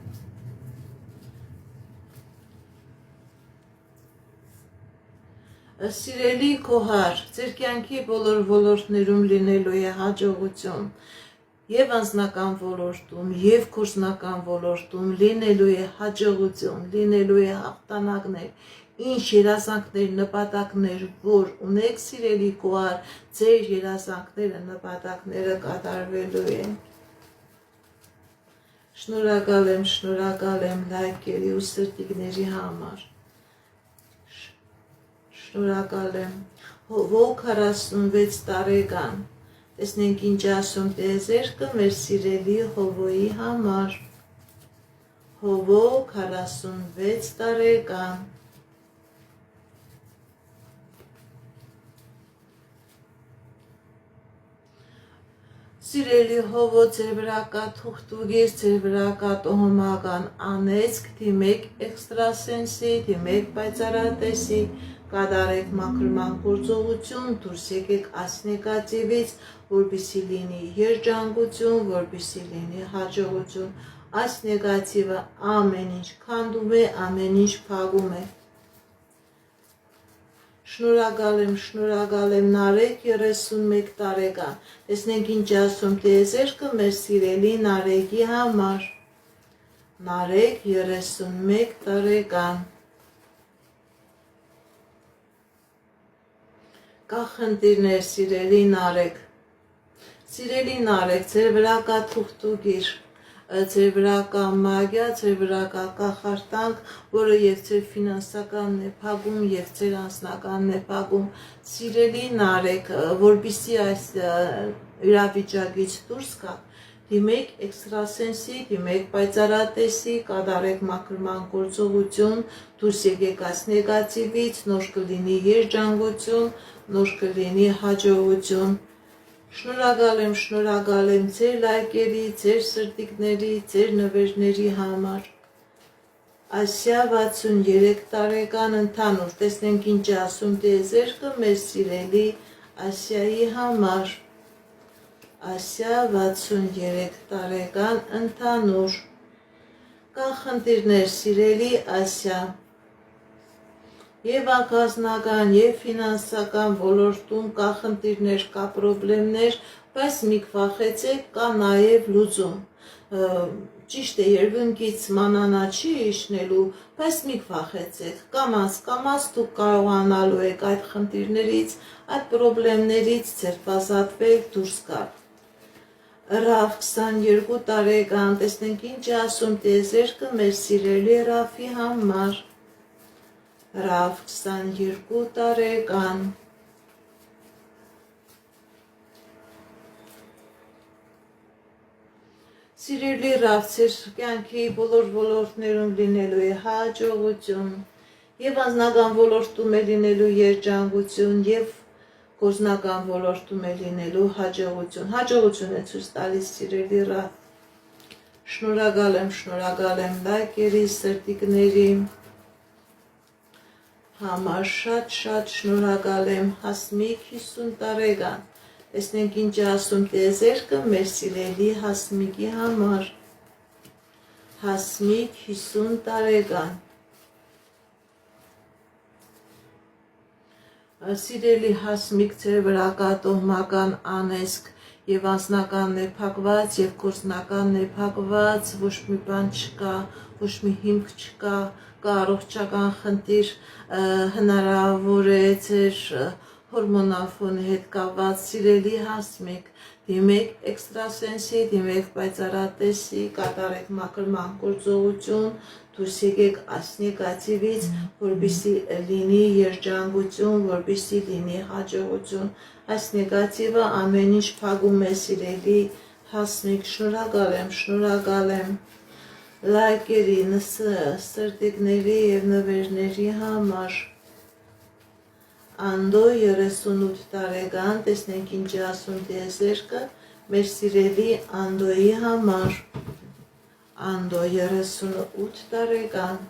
Սիրելի Կոհար, ձեր կյանքի բոլոր ոլորտներում լինելու է հաջողություն, եւ անձնական ոլորտում, եւ գործնական ոլորտում լինելու է հաջողություն, լինելու է հաղթանակներ, ինչ երազանքներ, նպատակներ, որ ունեք սիրելի գոհար, ձեր երազանքները, նպատակները կատարվելու են։ Շնորհակալ եմ լայքերի ու սրտիկների համար։ Շնորհակալ եմ։ Հովոք 46 տարեկան։ Տեսնենք ինչ ասում տիեզերքը մեր սիրելի Հովոյի համար։ Հովոք 46 տարեկան։ Սիրելի Հովո, ձեր վրա կա թուղթուգիր, ձեր վրա կա տոհմական անեծք, դիմեք էքստրասենսի, դիմեք պայծառատեսի, կատարեք մաքրման գործողություն, դուրս եկեք այս նեգատիվից, որպեսզի լինի երջանկություն, որպեսզի լինի հաջողություն։ Այս նեգատիվը ամեն ինչ քանդում է, ամեն ինչ փակում է։ Շնորհակալ եմ, Նարեկ 31 տարեկան։ Տեսնենք ինչ ասում տիեզերքը մեր սիրելի Նարեկի համար։ Նարեկ 31 տարեկան։ Կա խնդիրներ, սիրելի Նարեկ։ Սիրելի Նարեկ, ձեր վրա կա թուղթուգիր, ձեր վրա կա մագիա, ձեր վրա կա կախարդանք, որը եւ ձեր ֆինանսականն է փակում եւ ձեր անձնականն է փակում։ Սիրելի Նարեկ, որպեսզի այս իրավիճակից դուրս գաք, դիմեք էքստրասենսի, դիմեք պայծառատեսի, կատարեք մաքրման գործողություն, դուրս եկեք այս նեգատիվից, նոր կլինի երջանկություն, նոր կլինի հաջողություն։ Շնորհակալ եմ ձեր լայքերի, ձեր սրտիկների, ձեր նվերների համար։ Ասիա 63 տարեկան ընդհանուր, տեսնենք ինչ ասում տիեզերքը մեր սիրելի Ասիայի համար։ Ասիա 63 տարեկան ընդհանուր։ Կա խնդիրներ, սիրելի Ասիա։ Եվ ակազմական, եւ ֆինանսական ոլորտում կա խնդիրներ, կա պրոբլեմներ, բայց մի քվախեցեք, կա նաեւ լուծում։ Ճիշտ է, երկնքից մանանա չի իջնելու, բայց մի քվախեցեք, կամաց դուք կարողանալու եք այդ խնդիրներից, այդ պրոբլեմներից ձերբազատվել, դուրս գալ։ Ռաֆ 22 տարեկան, տեսնենք ինչ ասում տիեզերքը մեր սիրելի Ռաֆի համար։ Ռաֆ 22 տարեկան։ Սիրելի Ռաֆ, ձեր կյանքի բոլոր ոլորտներում լինելու է հաջողություն, եւ անձնական ոլորտում է լինելու երջանկություն, եւ գործնական ոլորտում է լինելու հաջողություն։ Հաջողություն է ցույց տալիս սիրելի Ռաֆ։ Շնորհակալ եմ լայքերի, սրտիկների համար, շատ շնորհակալ եմ։ Հասմիկ 50 տարեկան։ Տեսնենք ինչ ասում տիեզերքը մեր սիրելի Հասմիկի համար։ Հասմիկ 50 տարեկան։ Սիրելի Հասմիկ, ձեր վրա կա տոհմական անեծք, եւ անձնականն է փակված, եւ գործնականն է փակված, ոչ մի բան չկա, ոչ մի հիմք չկա, կա առողջական խնդիր, հնարավոր է ձեր հորմոնալ ֆոնի հետ կապված, սիրելի Հասմիկ, դիմեք էքստրասենսի, դիմեք պայծառատեսի, կատարեք մաքրման գործողություն, դուրս եկեք այս նեգատիվից, որպեսզի լինի երջանկություն, որպեսզի լինի հաջողություն։ Այս նեգատիվը ամեն ինչ փակում է, սիրելի Հասմիկ, շնորհակալ եմ լայքերի, սրտիկների եւ նվերների համար։ Անդո 38 տարեկան, տեսնենք ինչ ասում տիեզերքը մեր սիրելի Անդոյի համար։ Անդո 38 տարեկան։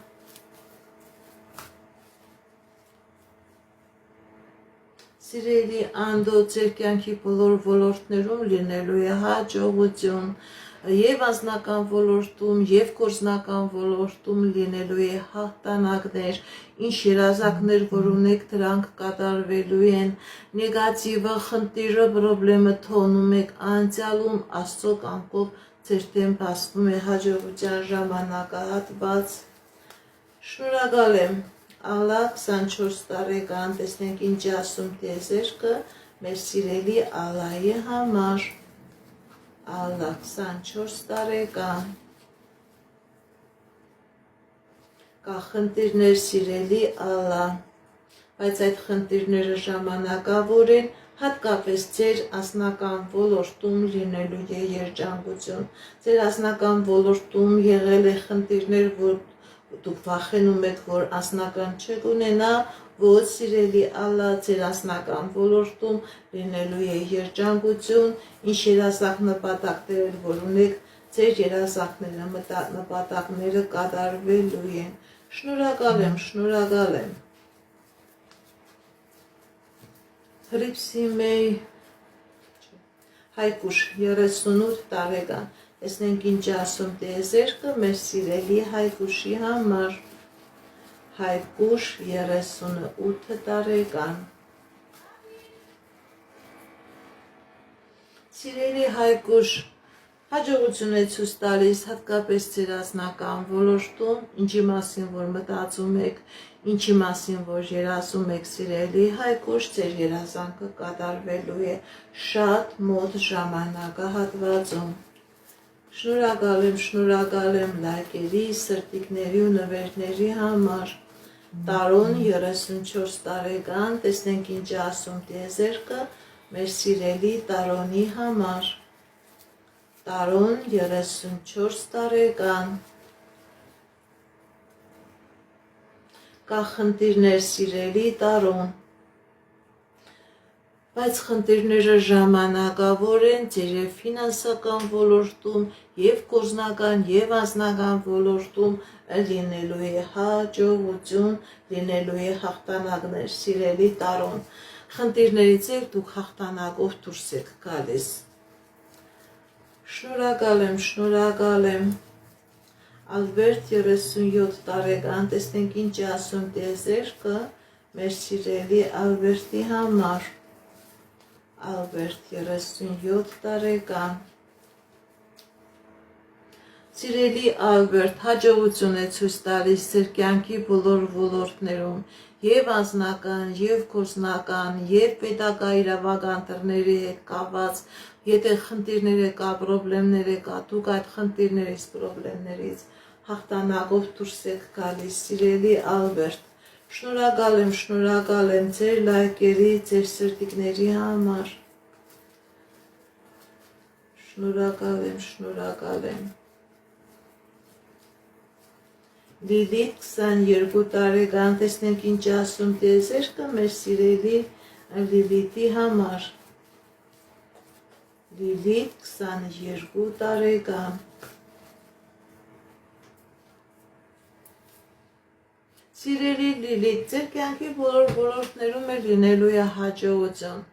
Սիրելի Անդո, ձեր կյանքի բոլոր ոլորտներում լինելու է հաջողություն, եւ անձնական ոլորտում, եւ գործնական ոլորտում լինելու է հաղթանակներ, ինչ երազանքներ, որ ունեք, դրանք կատարվելու են, նեգատիվը, խնդիրը, պրոբլեմը թողնում եք անցյալում, Աստծո կամքով ձեր դեմ բացվում է հաջողության ժամանակահատված։ Շնորհակալ եմ Ալլա 24 տարեկան, տեսնենք ինչ ասում տիեզերքը մեր սիրելի Ալլայի համար։ Ալլա 24 տարեկան։ Կա խնդիրներ սիրելի Ալլա, բայց այդ խնդիրները ժամանակավոր են, հատկապես ձեր անձնական ոլորտում լինելու է երջանկություն։ Ձեր անձնական ոլորտում եղել է խնդիրներ, որ դուք վախենում եք, որ անձնական չեք ունենա, ոչ սիրելի Ալլա, ձեր անձնական ոլորտում լինելու է երջանկություն, ինչ երազանք նպատակներ, որ ունեք, ձեր երազանքները, նպատակները կատարվելու են։ Շնորհակալ եմ։ Հրիփսիմեյ Հայկուշ 38 տարեկան, տեսնենք ինչ ասում տիեզերքը մեր սիրելի Հայկուշի համար։ Հայկուշ 38 տարեկան։ Սիրելի Հայկուշ, հաջողություն է ցույց տալիս հատկապես ձեր անձնական ոլորտում, ինչի մասին որ մտածում եք, ինչի մասին որ երազում եք, սիրելի Հայկուշ, ձեր երազանքը կատարվելու է շատ մոտ ժամանակահատվածում։ Շնորհակալ եմ լայքերի, սրտիկների ու նվերների համար։ Տարոն 34 տարեկան, տեսնենք ինչ ասում տիեզերքը մեր սիրելի Տարոնի համար։ Տարոն 34 տարեկան։ Կա խնդիրներ սիրելի Տարոն, բայց խնդիրները ժամանակավոր են ձեր և ֆինանսական ոլորտում, և գործնական, և անձնական ոլորտում լինելու է հաջողություն, լինելու է հաղթանակներ, սիրելի Տարոն։ Խնդիրներից եք դուք հաղթանակով դուրս եք գալիս։ Շնորհակալ եմ։ Ալբերտ 37 տարեկան, տեսնենք ինչ ասում տիեզերքը մեր սիրելի Ալբերտի համար։ Ալբերտ 37 տարեկան։ Սիրելի Ալբերտ, հաջողություն է ցույց տալիս ձեր կյանքի բոլոր ոլորտներում, և անձնական, և գործնական, և պետական իրավական դռների հետ կապված, եթե խնդիրներ կա, պրոբլեմներ կա, դուք այդ խնդիրներից, պրոբլեմներից հաղթանակով դուրս եք գալիս, սիրելի Ալբերտ։ Շնորհակալ եմ ձեր լայքերի, ձեր սրտիկների համար։ Շնորհակալ եմ։ Լիլիթ 22 տարեկան, տեսնենք ինչ ասում տիեզերքը մեր սիրելի Լիլիթի համար։ Լիլիթ 22 տարեկան։ Սիրելի Լիլիթ, ձեր կյանքի բոլոր ոլորտներում է լինելու է հաջողություն։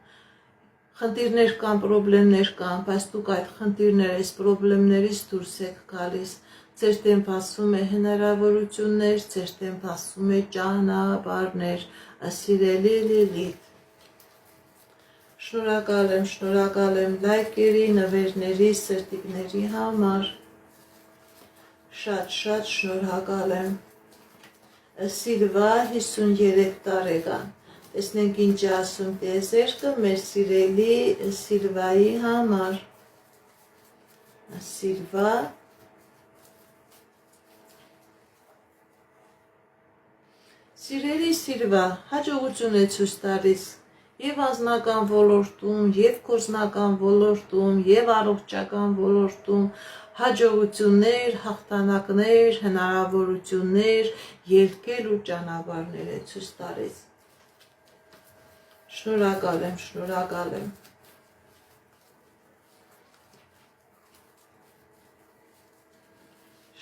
Խնդիրներ կան, պրոբլեմներ կան, բայց դուք այդ խնդիրներից, պրոբլեմներից դուրս եք գալիս։ Ձեր դեմ բացվում է հնարավորություններ, ձեր դեմ բացվում է ճանապարհներ, սիրելի Լիլիթ։ Շնորհակալ եմ լայքերի, նվերների, սրտիկների համար։ Շատ շնորհակալ եմ։ Սիլվա 53 տարեկան, տեսնենք ինչ ասում տիեզերքը մեր սիրելի Սիլվայի համար։ Սիլվա Սիրելի Սիլվա, հաջողություն է ցույց տալիս և անձնական ոլորտում, և գործնական ոլորտում, և առողջական ոլորտում, հաջողություններ, հաղթանակներ, հնարավորություններ, ելքեր ու ճանապարհներ է ցույց տալիս։ Շնորհակալ եմ։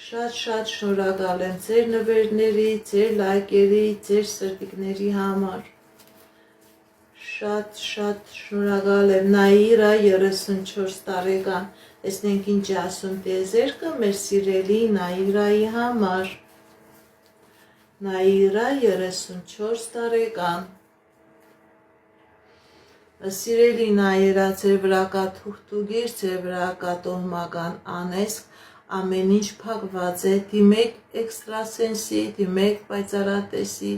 Շատ շնորհակալ եմ ձեր նվերների, ձեր լայքերի, ձեր սրտիկների համար։ Շատ շնորհակալ եմ։ Նաիրա 34 տարեկան, տեսնենք ինչ ասում տիեզերքը մեր սիրելի Նաիրայի համար։ Նաիրա 34 տարեկան։ Սիրելի Նաիրա, ձեր վրա կա թուղթուգիր, ձեր վրա կա տոհմական անեծք, ամեն ինչ փակված է, դիմեք էքստրասենսի, դիմեք պայծառատեսի,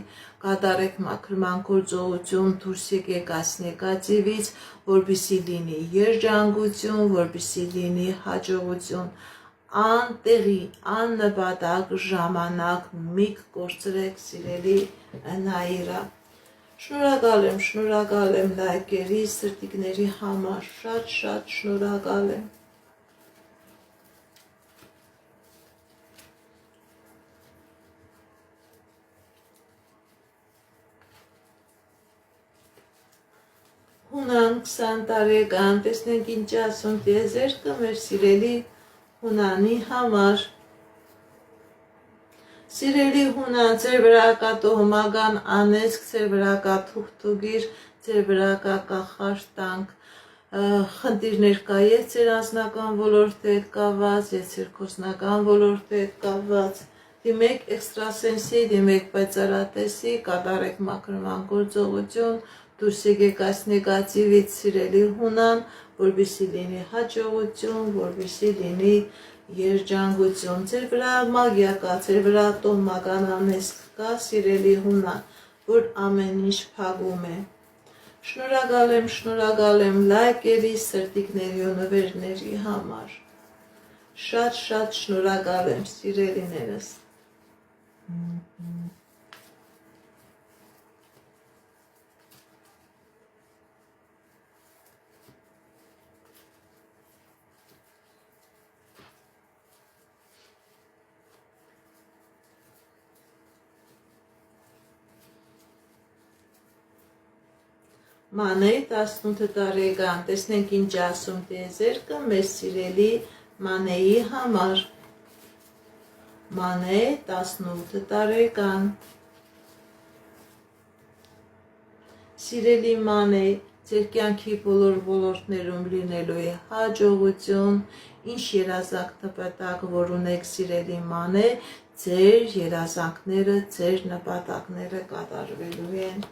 կատարեք մաքրման գործողություն, դուրս եկեք այս նեգատիվից, որպեսզի լինի երջանկություն, որպեսզի լինի հաջողություն, անտեղի, աննպատակ ժամանակ մի կորցրեք, սիրելի Նաիրա։ Շնորհակալ եմ լայքերի, սրտիկների համար, շատ շնորհակալ եմ։ Հունան 20 տարեկան, տեսնենք ինչ ասում տիեզերքը մեր սիրելի Հունանի համար։ Սիրելի Հունան, ձեր վրա կա տոհմական անեծք, ձեր վրա կա թուղթուգիր, ձեր վրա կա կախարդանք, խնդիրներ կա եւ ձեր անձնական ոլորտի հետ կապված, եւ ձեր գործնական ոլորտի հետ կապված։ Դիմեք էքստրասենսի, դիմեք պայծառատեսի, կատարեք մաքրման գործողություն, դուրս եկեք այս նեգատիվից, սիրելի Հունան, որպեսզի լինի հաջողություն, որպեսզի լինի երջանկություն, ձեր վրա մագիա կա, ձեր վրա տոհմական անեծք կա, սիրելի Հունան, որ ամեն ինչ փակում է։ Շնորհակալ եմ լայքերի, սրտիկների ու նվերների համար։ Շատ շնորհակալ եմ, սիրելիներս։ Մանեի 18 տարեկան, տեսնենք ինչ ասում տիեզերքը մեր սիրելի Մանեի համար։ Մանե 18 տարեկան։ Սիրելի Մանե, ձեր կյանքի բոլոր ոլորտներում լինելու է հաջողություն, ինչ երազանք նպատակ, որ ունեք սիրելի Մանե, ձեր երազանքները, ձեր նպատակները կատարվելու են։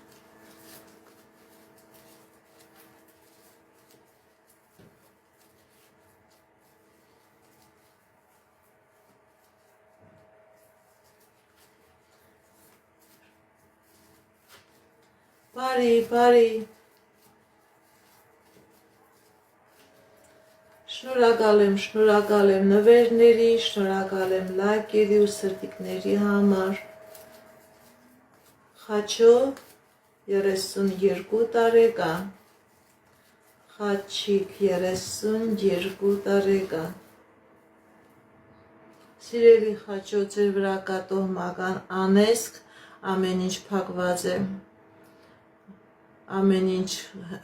Բարի։ Շնորհակալ եմ նվերների, շնորհակալ եմ լայքերի ու սրտիկների համար։ Խաչո 32 տարեկան։ Խաչիկ 32 տարեկան։ Սիրելի Խաչո, ձեր վրա կա տոհմական անեծք, ամեն ինչ փակված է։ Ամեն ինչ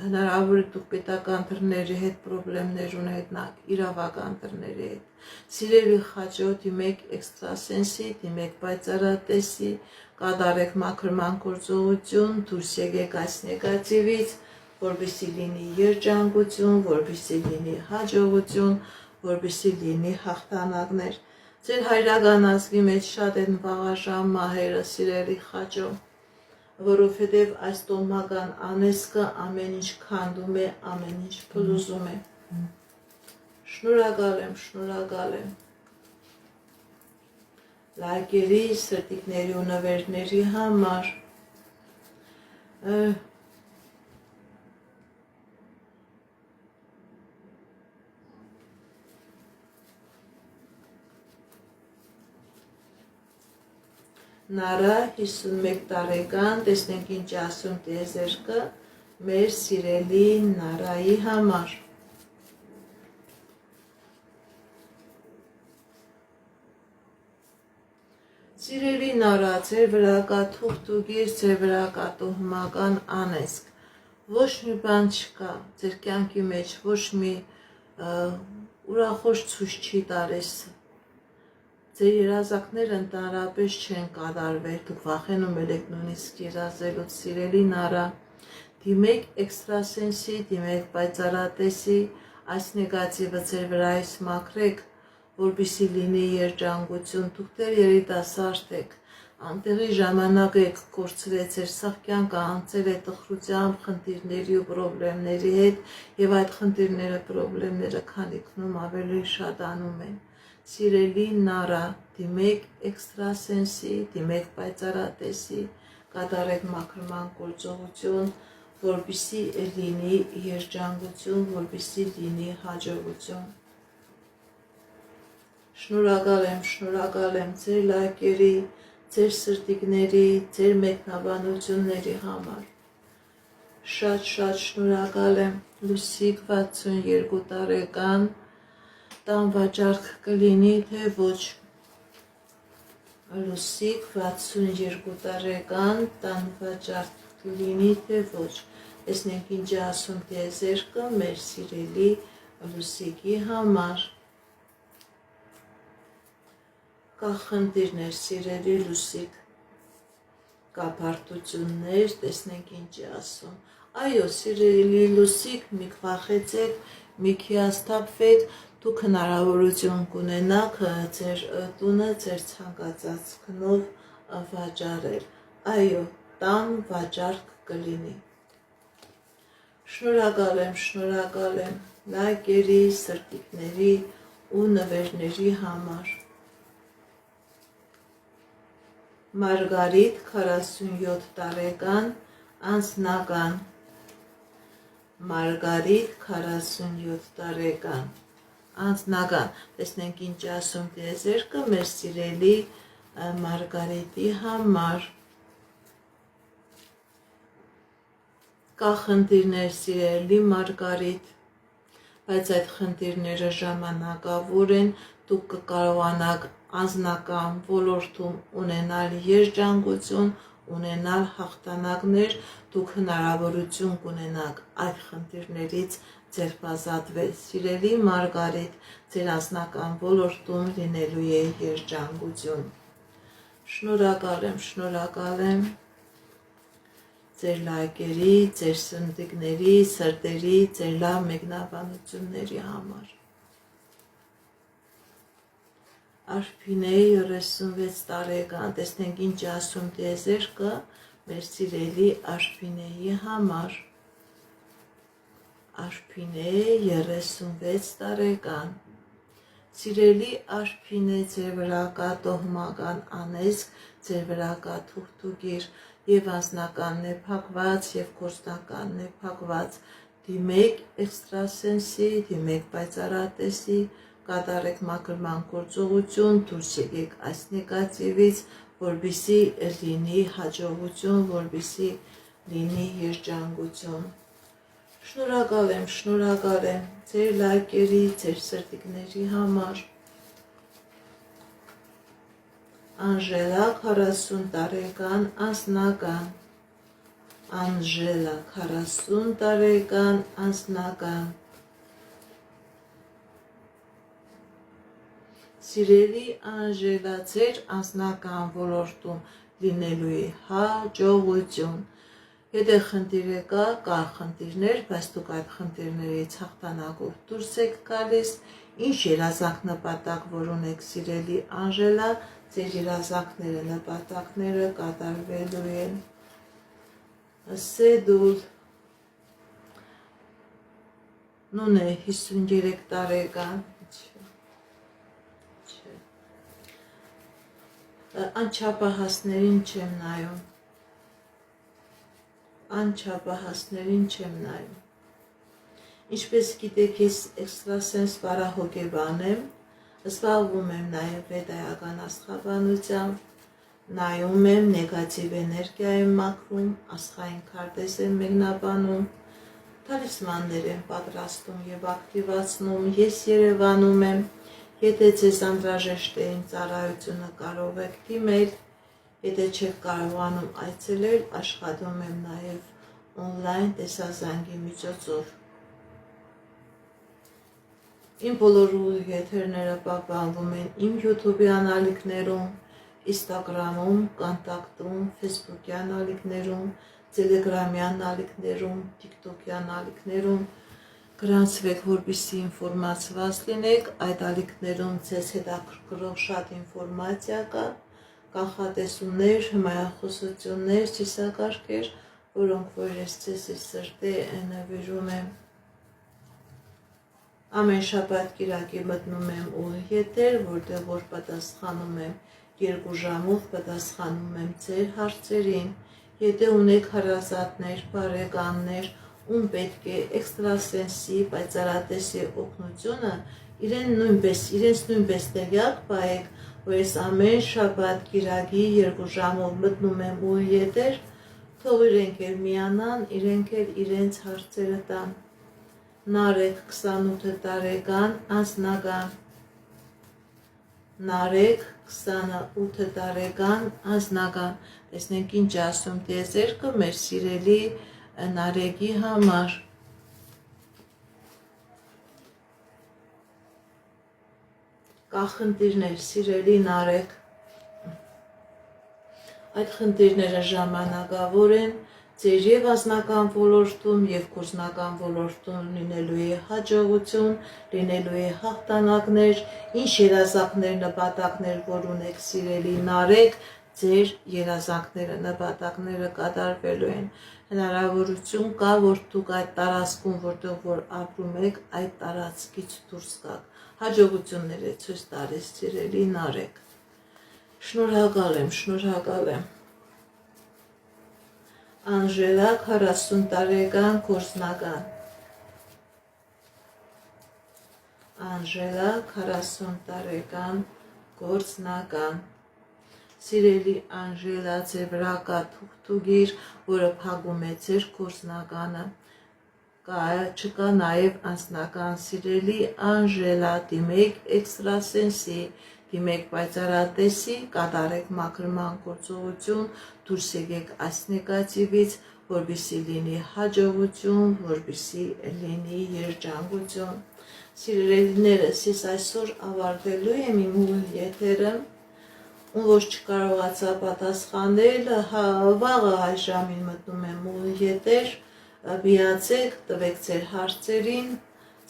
հնարավոր է դուք պետական դռների հետ պրոբլեմներ ունենաք, իրավական դռների հետ։ Սիրելի Խաչո, դիմեք էքստրասենսի, դիմեք պայծառատեսի, կատարեք մաքրման գործողություն, դուրս եկեք այս նեգատիվից, որպեսզի լինի երջանկություն, որպեսզի լինի հաջողություն, որպեսզի լինի հաղթանակներ։ Ձեր հայրական ազգի մեջ շատ են վաղաժամ մահերը, սիրելի Խաչո, որովհետև այս տոհմական անեծքը ամեն ինչ քանդում է, ամեն ինչ փլուզում է։ Շնորհակալ եմ։ Լայքերի, սրտիկների ու նվերների համար։ Նարա 51 տարեկան, տեսնենք ինչ ասում տիեզերքը մեր սիրելի Նարայի համար։ Սիրելի Նարա, ձեր վրա կա թուղթուգիր, ձեր վրա կա տոհմական անեծք, ոչ մի բան չկա, ձեր կյանքի մեջ ոչ մի ուրախոց ցույց չի տալիս։ Ձեր երազանքները ընդհանրապես չեն կատարվել, դուք վախենում եք նույնիսկ երազելուց, սիրելի Նարա, դիմեք էքստրասենսի, դիմեք պայծառատեսի, այս նեգատիվը ձեր վրայից մաքրեք, որպեսզի լինի երջանկություն, դուք դեռ երիտասարդ եք, անտեղի ժամանակ եք կորցրել ձեր սաղ կյանքը անցել է տխրությամբ, խնդիրների ու պրոբլեմների հետ, եւ այդ խնդիրները, պրոբլեմները քանիքնում ավելի շատանում են։ Սիրելի նարա, դիմեք էքստրասենսի, դիմեք պայծառատեսի, կատարեք մաքրման գործողություն, որպեսզի լինի երջանկություն, որպեսզի լինի հաջողություն։ Շնորհակալ եմ ձեր լայքերի, ձեր սրտիկների, ձեր մեկնաբանությունների համար։ Շատ շնորհակալ եմ։ Լուսիկ 62 տարեկան, տան վաճառք կլինի, թե ոչ։ Լուսիկ 62 տարեկան, տան վաճառք կլինի, թե ոչ։ Տեսնենք ինչ է ասում տիեզերքը մեր սիրելի Լուսիկի համար։ Կա խնդիրներ, սիրելի Լուսիկ, կա բարդություններ, տեսնենք ինչ է ասում։ Այո, սիրելի Լուսիկ, մի վախեցեք, մի հիասթափվեք, դուք հնարավորություն կունենաք ձեր տունը ձեր ցանկացած քնով վաճառել։ Այո, տան վաճառք կլինի։ Շնորհակալ եմ լայքերի, սրտիկների ու նվերների համար։ Մարգարիտ 47 տարեկան, անձնական։ Մարգարիտ 47 տարեկան, անձնական։ Տեսնենք ինչ ասում տիեզերքը մեր սիրելի Մարգարիտի համար։ Կա խնդիրներ, սիրելի Մարգարիտ, բայց այդ խնդիրները ժամանակավոր են, դուք կկարողանաք անձնական ոլորտում ունենալ երջանկություն, ունենալ հաղթանակներ, դուք հնարավորություն կունենաք այդ խնդիրներից ձերբազատվել։ Սիրելի Մարգարիտ, ձեր անձնական ոլորտում լինելու է երջանկություն։ Շնորհակալ եմ ձեր լայքերի, ձեր սրտիկների, սրտերի, ձեր լավ մեկնաբանությունների համար։ Արփինե 36 տարեկան, տեսնենք ինչ ասում տիեզերքը մեր սիրելի Արփինեի համար։ Արփինե 36 տարեկան, սիրելի Արփինե, ձեր վրա կա տոհմական անեծք, ձեր վրա կա թուղթուկիր, եւ անձնականն է փակված, եւ գործնականն է փակված։ Դիմեք էքստրասենսի, դիմեք պայծառատեսի, կատարեք մաքրման գործողություն, դուրս եկեք այս նեգատիվից, որպեսզի լինի հաջողություն, որպեսզի լինի երջանկություն։ Շնորհակալ եմ ձեր լայքերի, ձեր սրտիկների համար։ Անժելա 40 տարեկան, անձնական։ Անժելա 40 տարեկան, անձնական։ Սիրելի Անժելա, ձեր անձնական ոլորտում լինելու է հաջողություն։ Եթե խնդիրը կա խնդիրներ, բայց դուք այդ խնդիրներից հաղթանակով դուրս եք գալիս։ Ինչ երազանք նպատակ որ ունեք, սիրելի Անժելա, ձեր երազանքները, նպատակները կատարվելու են։ Սեդուլ Նունե 53 տարեկան, անչափահասներին չեմ նայում, անչափահասներին չեմ նայում։ Ինչպես գիտեք, ես էքստրասենս բարահոգեբան եմ, զբաղվում եմ նաև վեդայական աստղաբանությամբ, նայում եմ, նեգատիվ էներգիա եմ մաքրում, աստղային քարտեզ եմ մեկնաբանում, թալիսմաններ եմ պատրաստում եւ ակտիվացնում, ես Երևանում եմ, եթե ձեզ անհրաժեշտ է իմ ծառայությունը կարող եք դիմել, եթե չեք կարողանում այցելել, աշխատում եմ նաև օնլայն տեսազանգի միջոցով։ Իմ բոլոր եթերները պահպանվում են իմ YouTube-յան ալիքներում, Instagram-ում, Կոնտակտում, Facebook-յան ալիքներում, Telegram-յան ալիքներում, TikTok-յան ալիքներում։ Գրանցվեք, որպեսզի ինֆորմացված լինեք, այդ ալիքներում ձեզ հետաքրքրող շատ ինֆորմացիա կա, կանխատեսումներ, հմայախոսություններ, ծիսակարգեր, որոնք որ ես ձեզ սրտե նվիրում եմ։ Ամեն շաբաթ կիրակի մտնում եմ ուղիղ եթեր, որտեղ որ պատասխանում եմ 2 ժամով պատասխանում եմ ձեր հարցերին։ Եթե ունեք հարազատներ, բարեկամներ, ում պետք է էքստրասենսի, պայծառատեսի օգնությունը, իրենց նույնպես տեղյակ պահեք, որ ես ամեն շաբաթ կիրակի 2 ժամով մտնում եմ ուղիղ եթեր, թող իրենք էլ միանան, իրենք էլ իրենց հարցերը տան։ Նարեկ 28 տարեկան անձնական Նարեկ 28 տարեկան անձնական տեսնենք ինչ ասում տիեզերքը մեր սիրելի Նարեկի համար կա խնդիրներ սիրելի Նարեկ այդ խնդիրները ժամանակավոր են ձեր եւ անձնական ոլորտում եւ գործնական ոլորտում լինելու է հաջողություն, լինելու է հաղթանակներ, ինչ երազանքներ, նպատակներ, որ ունեք սիրելի Նարեկ, ձեր երազանքները, նպատակները կատարվելու են։ Հնարավորություն կա, որ դուք այդ տարածքում, որտեղ որ ապրում եք, այդ տարածքից դուրս գաք։ Հաջողություններ է ցույց տալիս սիրելի Նարեկ։ Շնորհակալ եմ։ Անժելա 40 տարեկան գործնական Անժելա 40 տարեկան գործնական Սիրելի Անժելա, ձեր վրա կա թուղթուգիր, որը փակում է ձեր գործնականը, չկա նաև անձնական սիրելի Անժելա, դիմեք էքստրասենսի, դիմեք պայծառատեսի, կատարեք մաքրման գործողություն, դուրս եկեք այս նեգատիվից, որպեսզի լինի հաջողություն, որպեսզի լինի երջանկություն։ Սիրելիներս, ես այսօր ավարտելու եմ իմ ուղիղ եթերը, ում որ չկարողացա պատասխանել, վաղը այս ժամին մտնում եմ ուղիղ եթեր, միացեք, տվեք ձեր հարցերին,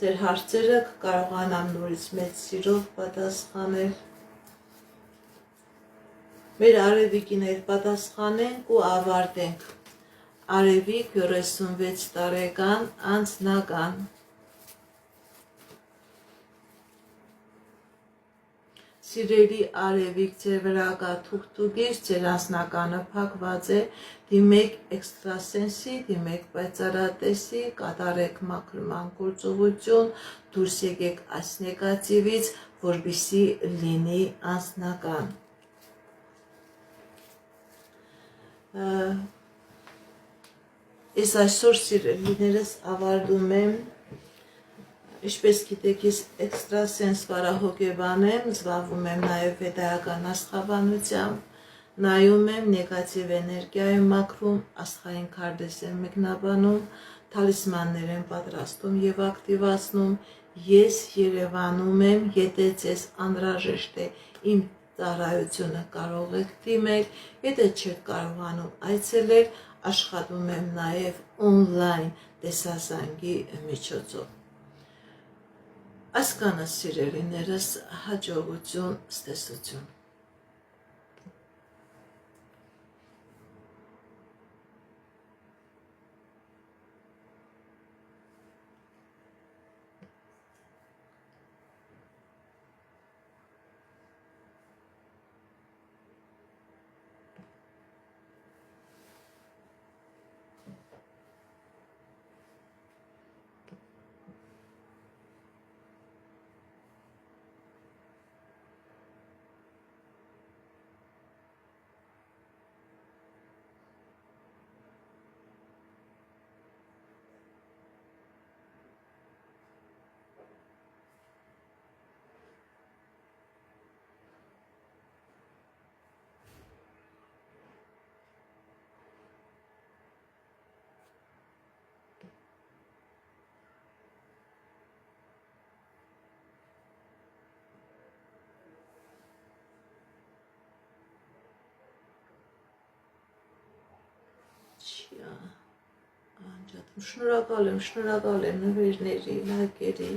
ձեր հարցերը կկարողանամ նորից մեծ սիրով պատասխանել։ Մեր Արևիկին էլ պատասխանենք ու ավարտենք։ Արևիկ 36 տարեկան անձնական Սիրելի Արևիկ, ձեր վրա կա թուղթուգիր, ձեր անձնականը փակված է, դիմեք էքստրասենսի, դիմեք պայծառատեսի, կատարեք մաքրման գործողություն, դուրս եկեք այս նեգատիվից, որպեսզի լինի անձնական։ Ես այսօր սիրելիներս ավարտում եմ Ինչպես գիտեք, ես էքստրասենս վարահոգեբան եմ, զբաղվում եմ նաև վեդայական աստղաբանությամբ, նայում եմ նեգատիվ էներգիա եմ մաքրում, աստղային քարտեզ եմ մեկնաբանում, թալիսմաններ եմ պատրաստում եւ ակտիվացնում, ես Երևանում եմ, եթե ձեզ անհրաժեշտ է իմ ծառայությունը կարող եք դիմել, եթե չեք կարողանում այցելել, աշխատում եմ նաև օնլայն տեսազանգի միջոցով։ Այսքանը սիրելիներս, հաջողություն, ստեսություն։ Շնորհակալ եմ նվերների, լայքերի,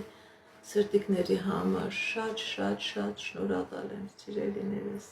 սրտիկների համար, շատ շնորհակալ եմ սիրելիներս։